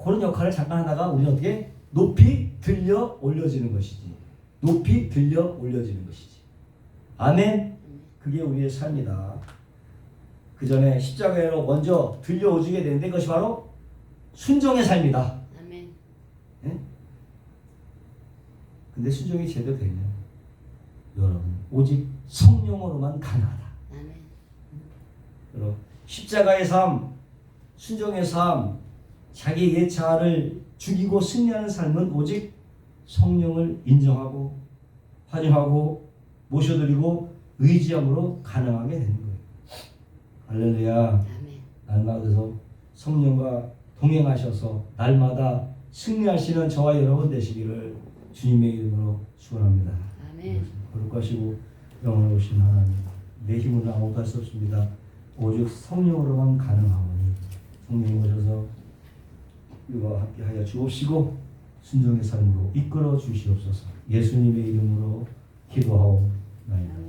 그런 역할을 잠깐 하다가 우리는 어떻게 높이 들려 올려지는 것이지. 높이 들려 올려지는 것이지. 아멘. 그게 우리의 삶이다. 그 전에 십자가로 먼저 들려오지게 되는데 그것이 바로 순종의 삶이다. 아멘. 네? 근데 순종이 제대로 되냐? 여러분, 오직 성령으로만 가능하다. 아멘. 여러분, 십자가의 삶, 순종의 삶, 자기 예차를 죽이고 승리하는 삶은 오직 성령을 인정하고 환영하고 모셔드리고 의지함으로 가능하게 되는 거예요. 할렐루야. 아멘. 날마다 그래서 성령과 동행하셔서 날마다 승리하시는 저와 여러분 되시기를 주님의 이름으로 축원합니다. 아멘. 거룩하시고 영원하신 하나님, 내 힘으로 아무것도 할 수 없습니다. 오직 성령으로만 가능하오니 성령이 오셔서 우리와 함께하여 주옵시고 순종의 삶으로 이끌어 주시옵소서. 예수님의 이름으로 기도하옵나이다.